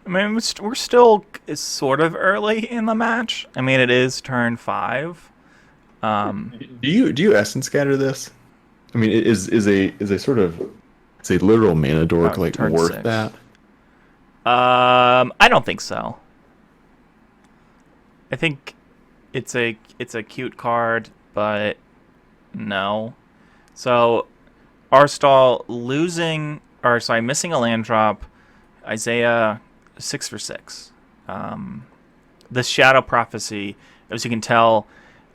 I mean, we're still sort of early in the match. I mean, it is turn 5. Do you essence scatter this? I mean, is a sort of it's a literal mana dork like turn worth 6. that? I don't think so. I think it's a cute card, but no. So Arstall missing a land drop. Isaiah 6 for 6. The Shadow Prophecy, as you can tell,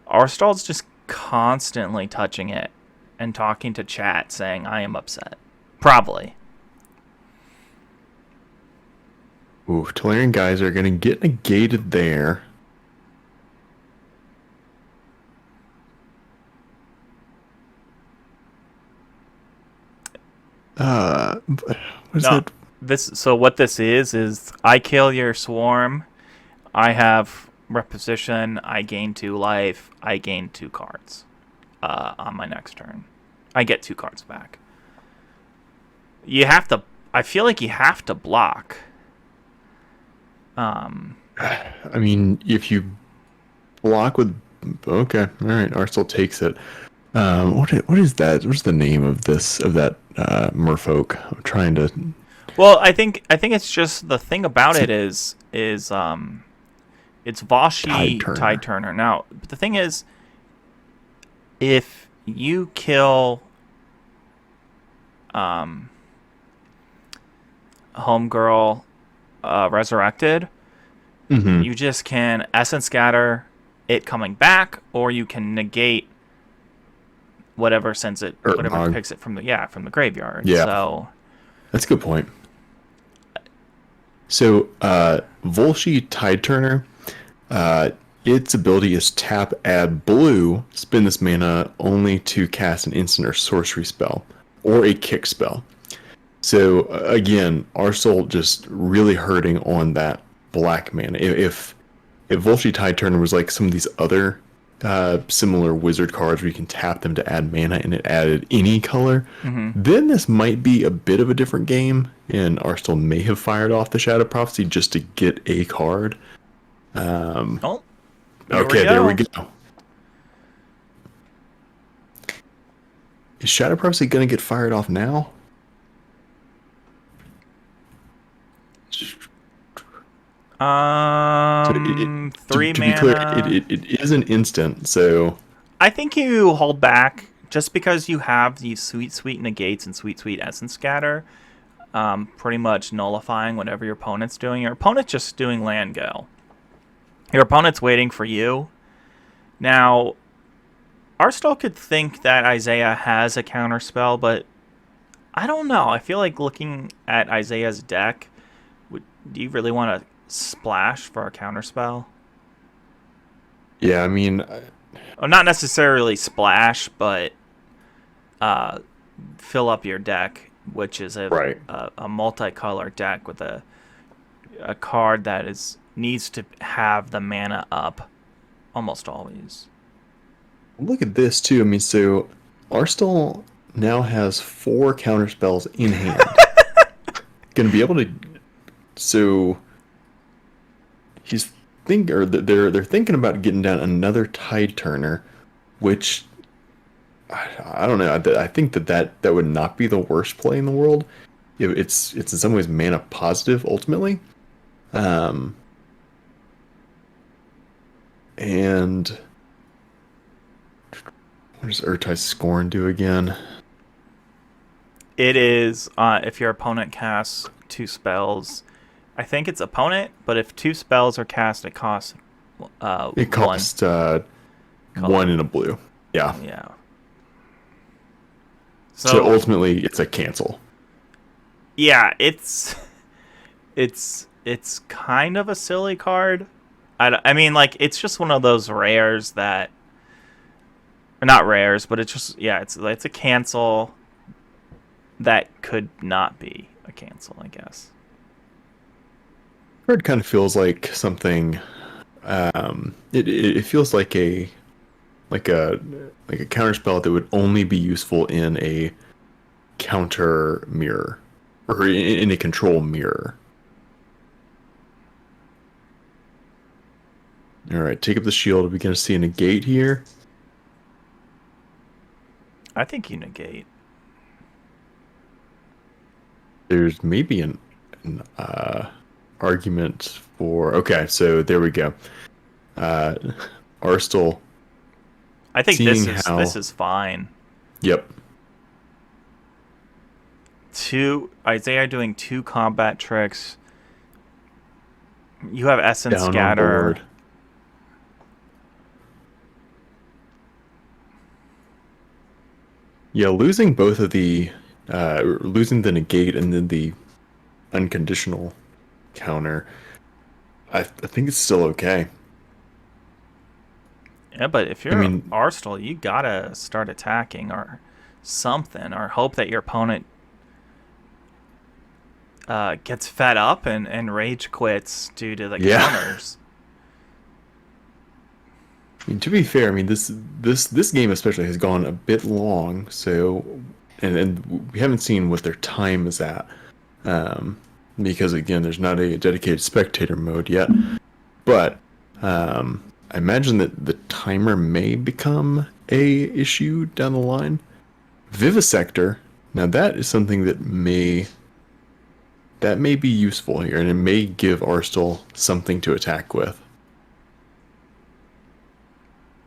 Arstall's just constantly touching it and talking to chat saying, I am upset. Probably. Ooh, Tolarian guys are gonna get negated there. What is that? What this is I kill your swarm, I have reposition, I gain 2 life, I gain 2 cards on my next turn. I get 2 cards back. I feel like you have to block. I mean, if you block with, okay, all right, Arstall takes it. What is that? What's the name of that merfolk? I'm trying to. Well, I think it's just the thing about it is it's Voshi Tide Turner. Now, the thing is, if you kill Homegirl Resurrected, you just can Essence Scatter it coming back, or you can negate whatever picks it from the graveyard. Yeah. So That's a good point. So, Volshi Tide Turner, its ability is tap, add blue, spend this mana only to cast an instant or sorcery spell, or a kick spell. So, again, Arstall just really hurting on that black mana. If Volshi Tide Turner was like some of these other similar wizard cards where you can tap them to add mana and it added any color, then this might be a bit of a different game, and Arstall may have fired off the Shadow Prophecy just to get a card. There we go. Is Shadow Prophecy going to get fired off now? To 3 to mana. be clear, it is an instant, so I think you hold back just because you have these sweet negates and sweet essence scatter, pretty much nullifying whatever your opponent's doing. Your opponent's just doing land go. Your opponent's waiting for you. Now, Arstall could think that Isaiah has a counter spell, but I don't know. I feel like looking at Isaiah's deck, do you really want to splash for a counter spell? yeah, I mean, Not necessarily splash, but fill up your deck, which is a multicolor deck with a card that needs to have the mana up almost always. look at this too. I mean, so Arstall now has 4 counter spells in hand. Going to be able to. So he's think, or they're thinking about getting down another Tide Turner, which I don't know. I think that would not be the worst play in the world. It's in some ways mana positive ultimately. And what does Urtai Scorn do again? It is if your opponent casts 2 spells. I think it's opponent, but if 2 spells are cast, it costs It costs 1 in a blue. Yeah. Yeah. So ultimately, it's a cancel. Yeah, it's kind of a silly card. I mean, like, it's just one of those rares that, or not rares, but it's just, yeah, it's a cancel that could not be a cancel, I guess. Card kind of feels like something. It feels like a counter spell that would only be useful in a counter mirror or in a control mirror. All right, take up the shield. Are we going to see a negate here? I think you negate. There's maybe an argument for. Okay, so there we go. Arstall. I think this is fine. Yep. Isaiah doing 2 combat tricks. You have Essence Down Scatter. on board. Yeah, losing both of the losing the negate and then the unconditional counter, I think it's still okay. Yeah, but if you're Arstall, you gotta start attacking or something, or hope that your opponent gets fed up and rage quits due to the counters. I mean, to be fair, I mean this game especially has gone a bit long, so and we haven't seen what their time is at, because again, there's not a dedicated spectator mode yet. But I imagine that the timer may become a issue down the line. Vivisector, now that is something that may be useful here, and it may give Arstall something to attack with.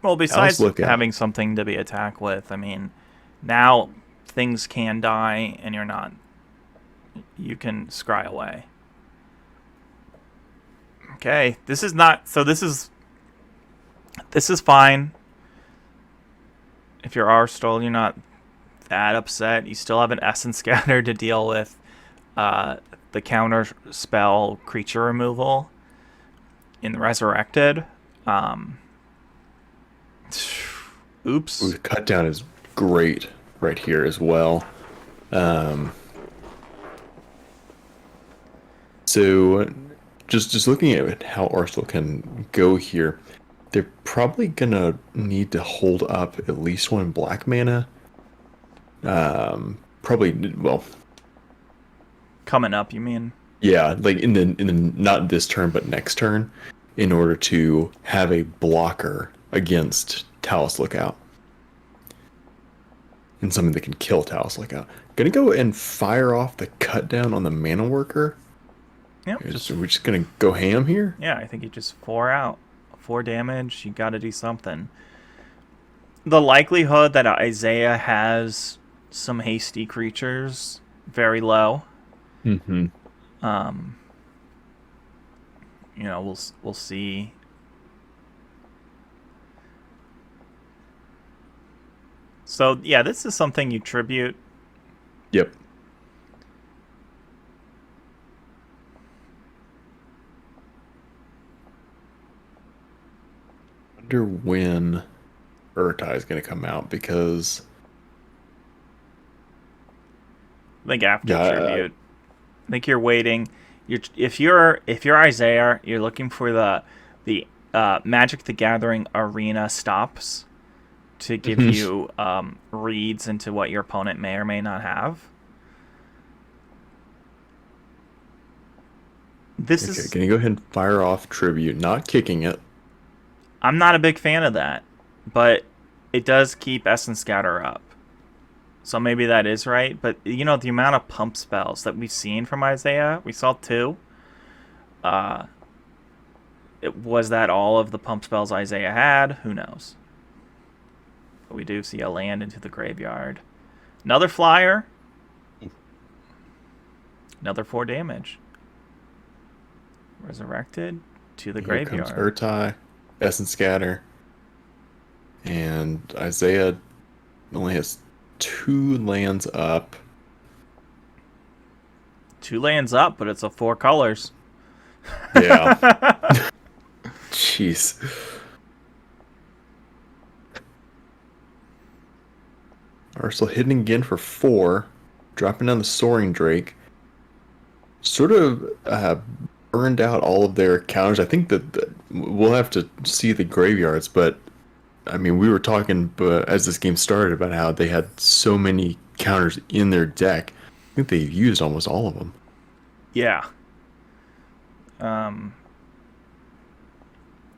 Well, besides having something to be attacked with, I mean, now things can die, and you can scry away. Okay, this is fine. If you're Arstall, you're not that upset. You still have an Essence Scatter to deal with the counter spell creature removal in the Resurrected. Oops. Ooh, the cut down is great right here as well. So just looking at how Arstall can go here, they're probably gonna need to hold up at least 1 black mana. Probably, well, coming up, you mean? Yeah, like in the not this turn but next turn, in order to have a blocker against Talus Lookout. And something that can kill Talus Lookout. Gonna go and fire off the cut down on the Mana Worker. Yep. We're just gonna go ham here? Yeah, I think you just 4 damage. You gotta do something. The likelihood that Isaiah has some hasty creatures, very low. Mm-hmm. We'll see. So yeah, this is something you tribute. Yep. I wonder when Urtai is going to come out, because I think after tribute. I think you're waiting. If you're Isaiah, you're looking for the Magic the Gathering arena stops to give you reads into what your opponent may or may not have. This Okay, is... can you go ahead and fire off tribute? Not kicking it. I'm not a big fan of that, but it does keep Essence Scatter up. So maybe that is right. But, you know, the amount of pump spells that we've seen from Isaiah, we saw 2. Was that all of the pump spells Isaiah had? Who knows? But we do see a land into the graveyard. Another flyer. Another 4 damage. Resurrected to the Here graveyard. comes Urtai, Essence Scatter, and Isaiah only has 2 lands up. 2 lands up, but it's a 4 colors. Yeah. Jeez. Arstall hitting again for 4, dropping down the Soaring Drake. Sort of burned out all of their counters. I think that we'll have to see the graveyards, but I mean, we were talking as this game started about how they had so many counters in their deck. I think they've used almost all of them. Yeah.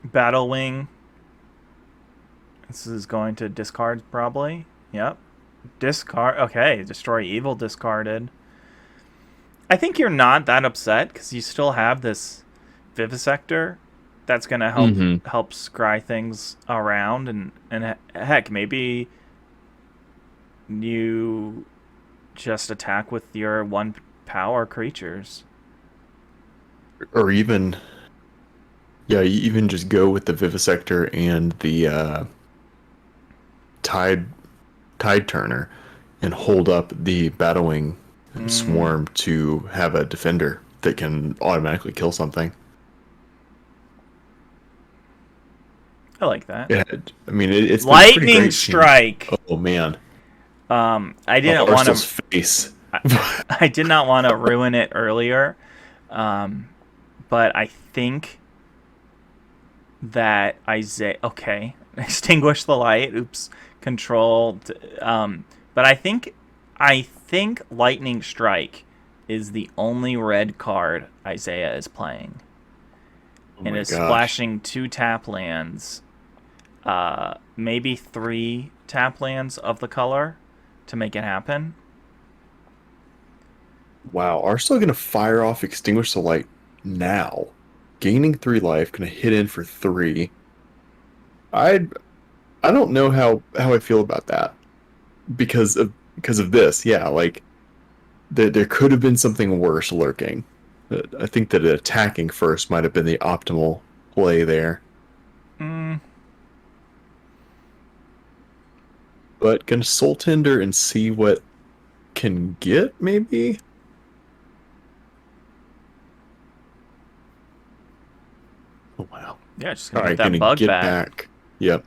Battle Wing. This is going to discard probably. Yep. Discard. Okay, Destroy Evil discarded. I think you're not that upset because you still have this Vivisector that's going to help scry things around, and heck, maybe you just attack with your 1 power creatures. Or even, yeah, you even just go with the Vivisector and the Tide Turner and hold up the Battlewing Swarm to have a defender that can automatically kill something. I like that. Yeah, I mean, it's been Lightning pretty great Strike. seeing. Oh man, I didn't want Arstall's to. face. I did not want to ruin it earlier, but I think that Isaiah. Okay, extinguish the light. Oops, control. But I think Lightning Strike is the only red card Isaiah is playing, and is splashing 2 tap lands, maybe 3 tap lands of the color to make it happen. Wow, Arstall gonna fire off Extinguish the Light now, gaining 3 life, gonna hit in for 3. I don't know how I feel about that because of this. Yeah, like there could have been something worse lurking. I think that attacking first might have been the optimal play there. But gonna Soul Tender and see what can get, maybe? Oh, wow. Yeah, just All gonna right, get that gonna bug get back. Yep.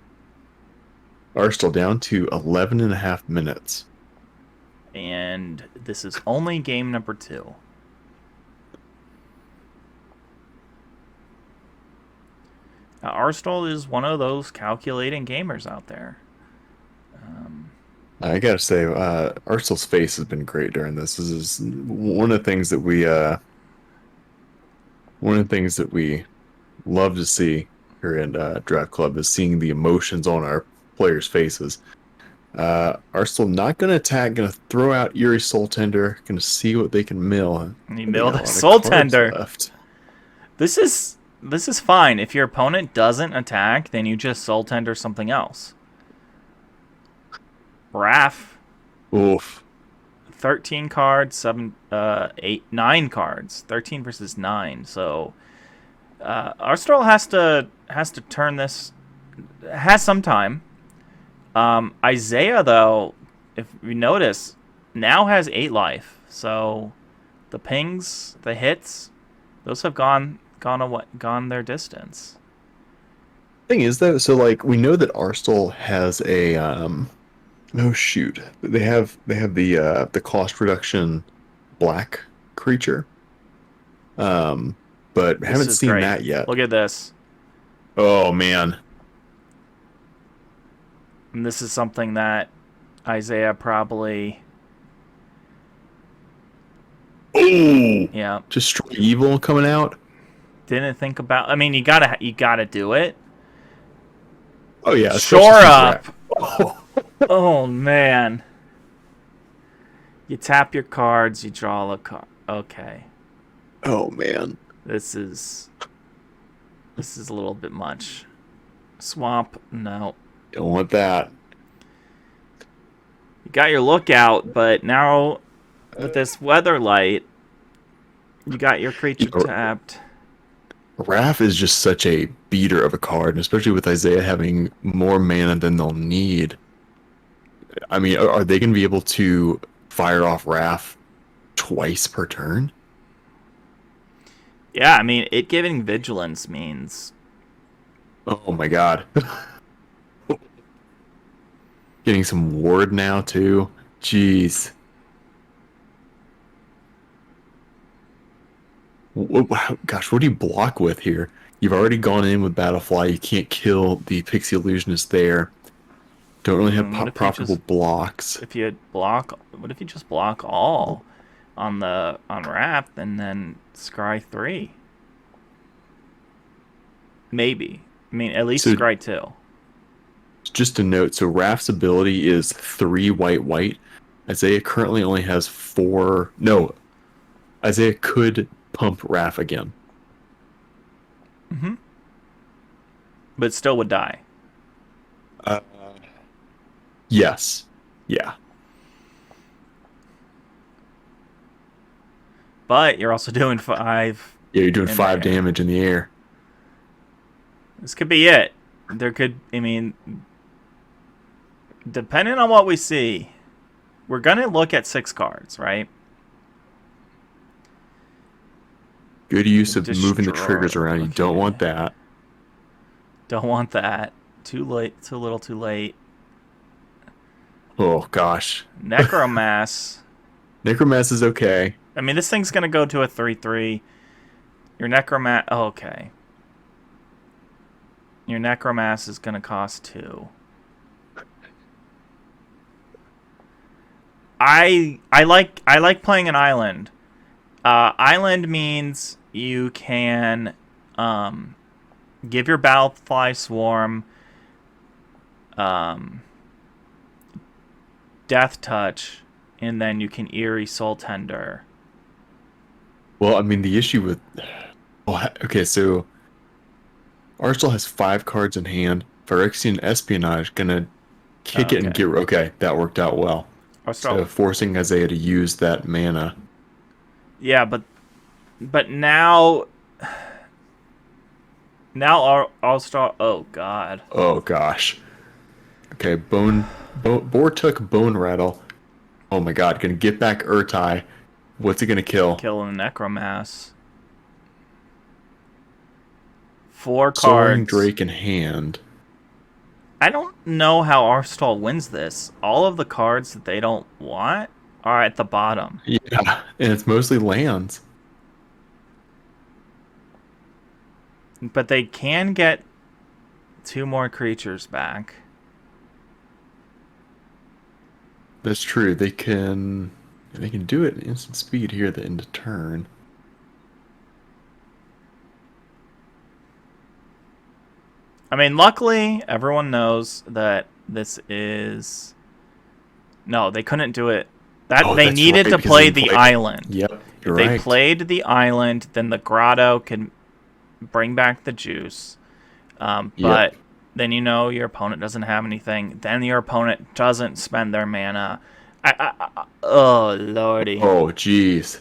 Arstall down to 11.5 minutes. And this is only game number 2. Now, Arstall is one of those calculating gamers out there. I gotta say, Arstall's face has been great during this. This is one of the things that we love to see here in Draft Club is seeing the emotions on our players' faces. Arstall not gonna attack, gonna throw out Eerie Soul Tender, gonna see what they can mill. And he milled a Soul Tender. Left. This is fine. If your opponent doesn't attack, then you just Soul Tender something else. Raph. Oof. 13 cards, 9 cards. 13 versus 9. So Arstall has to turn this. Has some time. Isaiah, though, if you notice, now has 8 life. So the pings, the hits, those have gone their distance. Thing is, though, so like we know that Arstall has a oh shoot, they have the cost reduction black creature, but haven't seen great. that yet. Look at this. Oh man. And this is something that Isaiah probably... Ooh! Yeah. Destroy Evil coming out? didn't think about. I mean, you gotta do it. Oh yeah, Shore especially up. since Oh man. You tap your cards. You draw a card. Okay. oh man. This is a little bit much. Swamp, no. Don't want that. You got your lookout, but now with this weather light, you got your creature tapped. Wrath is just such a beater of a card, and especially with Isaiah having more mana than they'll need. I mean, are they going to be able to fire off Wrath twice per turn? Yeah, I mean, it giving vigilance means... Oh my god. Getting some ward now, too. Jeez. Gosh, what do you block with here? You've already gone in with Battlefly. You can't kill the Pixie Illusionist there. Don't really have profitable blocks. If you block... What if you just block all on Wrath and then scry 3? Maybe. I mean, at least scry 2. Just a note, so Wrath's ability is 3 white. Isaiah currently only has 4... No. Isaiah could pump Wrath again. Mm-hmm. But still would die. Yes. Yeah. But you're also doing 5... Yeah, you're doing 5 damage in the air. This could be it. There could... I mean... Depending on what we see, we're going to look at 6 cards, right? Good use of moving the triggers around. You don't want that. Don't want that. Too late. Too little, too late. Oh, gosh. Necromass. Necromass is okay. I mean, this thing's going to go to a 3/3. Your Necromass... Oh, okay. Your Necromass is going to cost 2. I like playing an island. Island means you can give your Battlefly Swarm Death Touch, and then you can Eerie Soul Tender. Well, I mean, the issue with... Oh, okay, so... Arstall has 5 cards in hand. Phyrexian Espionage gonna kick it and get... Okay, that worked out well. So forcing Isaiah to use that mana. Yeah, but now Arstall... Oh, God. Oh, gosh. Okay, Boar took Bone Rattle. Oh my god, gonna get back Urtai. What's it gonna kill? Killing Necromass. 4 Soaring cards. Drake in hand. I don't know how Arstall wins this. All of the cards that they don't want are at the bottom. Yeah, and it's mostly lands. But they can get 2 more creatures back. That's true. They can do it at instant speed here at the end of turn. I mean, luckily, everyone knows that this is... No, they couldn't do it. They needed to play the island. Yep, if they played the island, then the grotto can bring back the juice. But then your opponent doesn't have anything. Then your opponent doesn't spend their mana. Oh, lordy. Oh, jeez.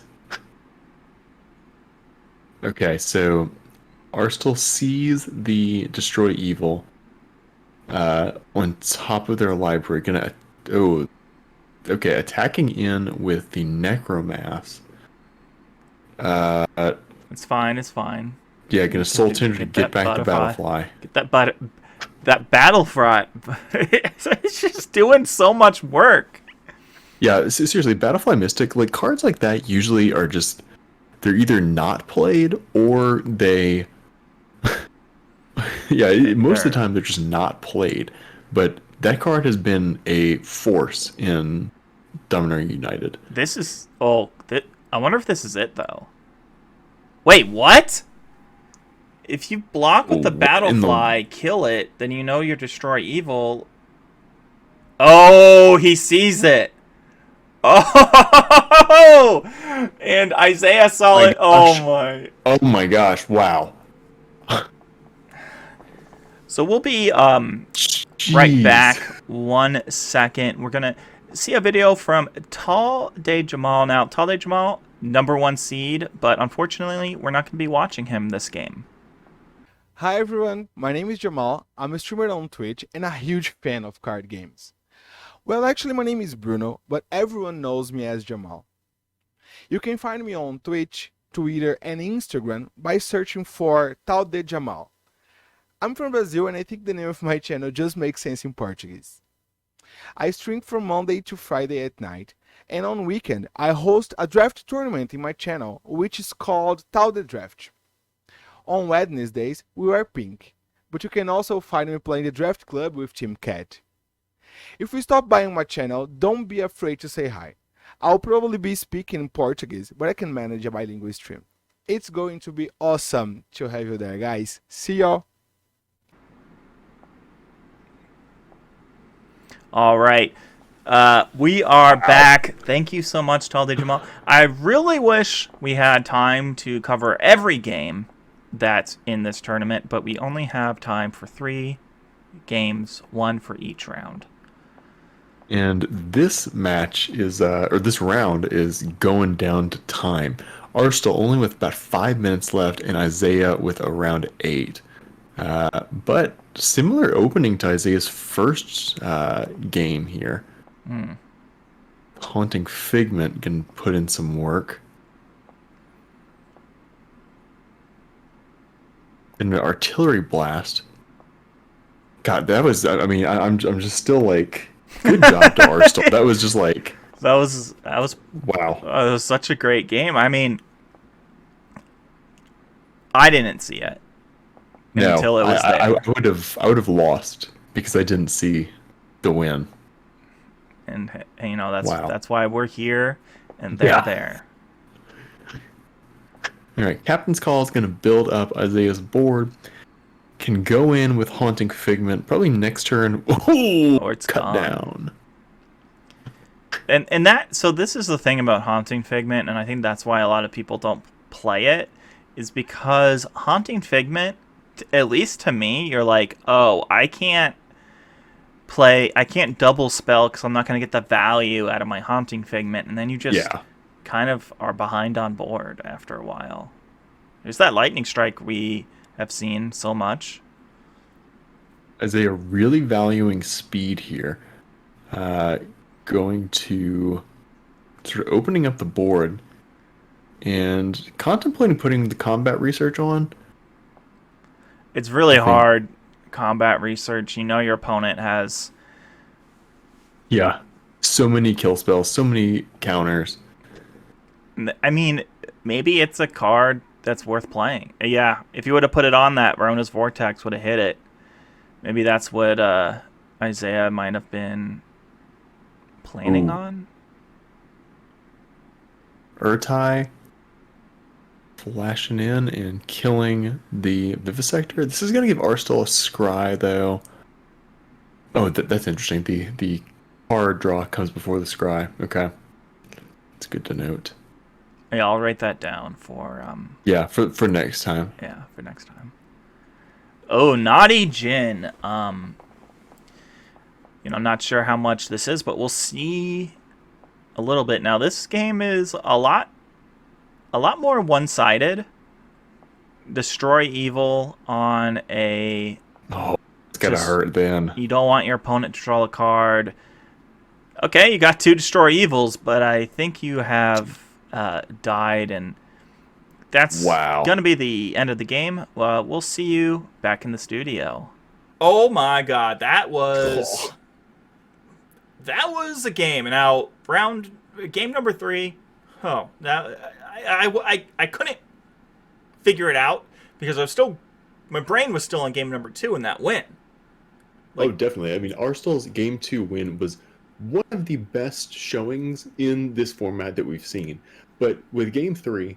Okay, so Arstall sees the Destroy Evil on top of their library. Attacking in with the Necromass. It's fine. Yeah, gonna Soul Tender to get back to Battlefly. Get that Battlefly. It's just doing so much work. Yeah, seriously, Battlefly Mystic, like cards like that usually are just they're either not played or they most of the time they're just not played. But that card has been a force in Dominaria United. This is I wonder if this is it though. Wait, what? If you block with the Ooh, Battlefly, kill it, then you know you destroy evil. Oh, he sees it. Oh, and Isaiah saw My it. gosh. Oh my gosh! Wow. So we'll be right Jeez. back 1 second. We're gonna see a video from Tal De Jamal. Now, Tal De Jamal, #1 seed, but unfortunately, we're not gonna be watching him this game. Hi everyone, my name is Jamal. I'm a streamer on Twitch and a huge fan of card games. Well, actually my name is Bruno, but everyone knows me as Jamal. You can find me on Twitch, Twitter, and Instagram by searching for Tal de Jamal. I'm from Brazil and I think the name of my channel just makes sense in Portuguese. I stream from Monday to Friday at night, and on weekend I host a draft tournament in my channel, which is called Tal de Draft. On Wednesdays, we wear pink, but you can also find me playing the Draft Club with Team Cat. If you stop by on my channel, don't be afraid to say hi. I'll probably be speaking in Portuguese, but I can manage a bilingual stream. It's going to be awesome to have you there, guys. See y'all! All right. We are back. Thank you so much, Tal De Jamal. I really wish we had time to cover every game that's in this tournament, but we only have time for 3 games, 1 for each round. And this match is, or this round is going down to time. Arstall only with about 5 minutes left, and Isaiah with around 8. But similar opening to Isaiah's first game here. Haunting Figment can put in some work. And an Artillery Blast. God, that was, I mean, I'm just still like, good job to Arstall. That was just like... That was wow. It was such a great game. I mean, I didn't see it until it was there. I would have lost because I didn't see the win. And you know, Wow. that's why we're here and they're there. All right, Captain's Call is going to build up Isaiah's board. Can go in with Haunting Figment probably next turn. Oh, Or it's cut gone. down. And that, so this is the thing about Haunting Figment, and I think that's why a lot of people don't play it, is because Haunting Figment, at least to me, you're like, oh, I can't double spell because I'm not going to get the value out of my Haunting Figment, and then you just kind of are behind on board after a while. There's that Lightning Strike we have seen so much. Isaiah really valuing speed here. Going to sort of opening up the board and contemplating putting the combat research on. It's really hard combat research. You know your opponent has... Yeah. So many kill spells, so many counters. I mean, maybe it's a card that's worth playing. Yeah, if you would have put it on that, Rona's Vortex would have hit it. Maybe that's what Isaiah might have been planning on. Urtai flashing in and killing the Vivisector. This is going to give Arstall a scry, though. Oh, that's interesting. The card draw comes before the scry. Okay. It's good to note. Yeah, I'll write that down for... yeah, for next time. Yeah, for next time. Oh, Naughty Jin. You know, I'm not sure how much this is, but we'll see a little bit. Now, this game is a lot more one-sided. Destroy evil on a... Oh, it's gotta hurt then. You don't want your opponent to draw a card. Okay, you got 2 destroy evils, but I think you have died, and that's gonna be the end of the game. We'll see you back in the studio. Oh my god, that was a game. Now, game number 3. Oh, now I couldn't figure it out because my brain was still on game number 2 in that win. Oh, definitely. I mean, Arstall's game 2 win was one of the best showings in this format that we've seen. But with game 3,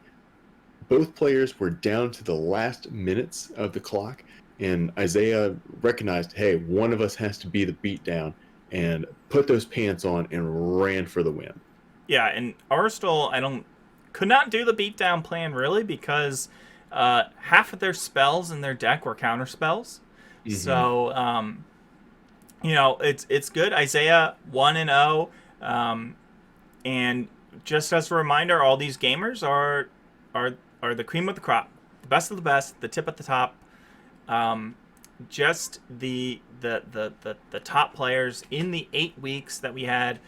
both players were down to the last minutes of the clock, and Isaiah recognized, hey, one of us has to be the beatdown, and put those pants on and ran for the win. Yeah, and Arstall, could not do the beatdown plan really because half of their spells in their deck were counter spells. Mm-hmm. So it's good. Isaiah 1-0, and just as a reminder, all these gamers are the cream of the crop, the best of the best, the tip at the top. Just the top players in the 8 weeks that we had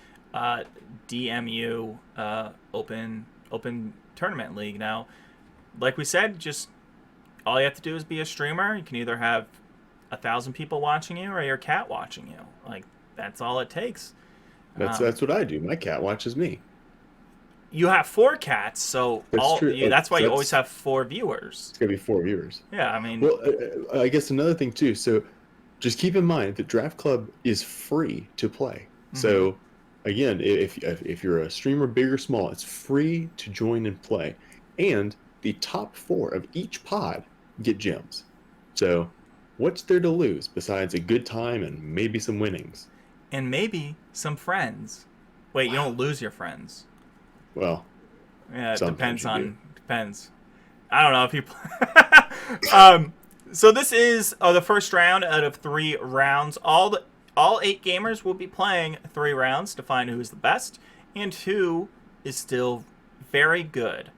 DMU open tournament league. Now, like we said, just all you have to do is be a streamer. You can either have 1,000 people watching you or your cat watching you. Like, that's all it takes. That's what I do. My cat watches me. You have 4 cats, so that's why you always have 4 viewers. It's gonna be 4 viewers. Yeah, I mean. Well, I guess another thing too. So, just keep in mind that Draft Club is free to play. Mm-hmm. So, again, if you're a streamer, big or small, it's free to join and play. And the top 4 of each pod get gems. So, what's there to lose besides a good time and maybe some winnings? And maybe some friends. Wait, you don't lose your friends. Well, yeah, it depends. I don't know if you. So this is the first round out of 3 rounds. All 8 gamers will be playing 3 rounds to find who's the best and who is still very good.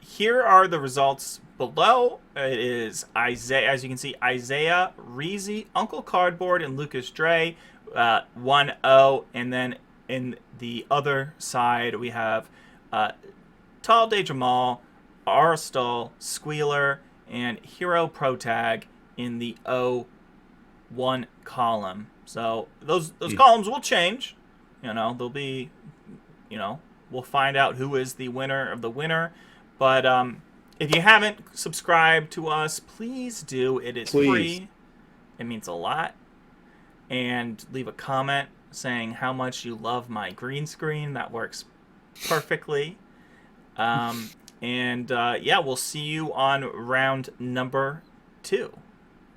Here are the results below. It is Isaiah, as you can see, Isaiah, Reezy, Uncle Cardboard, and Lucas Dre 1-0, and then in the other side, we have Tall Day Jamal, Arstall, Squealer, and Hero Protag in the 0-1 column. So those columns will change. They'll be, we'll find out who is the winner of the winner. But if you haven't subscribed to us, please do. It is free. It means a lot. And leave a comment saying how much you love my green screen. That works perfectly. We'll see you on round number 2.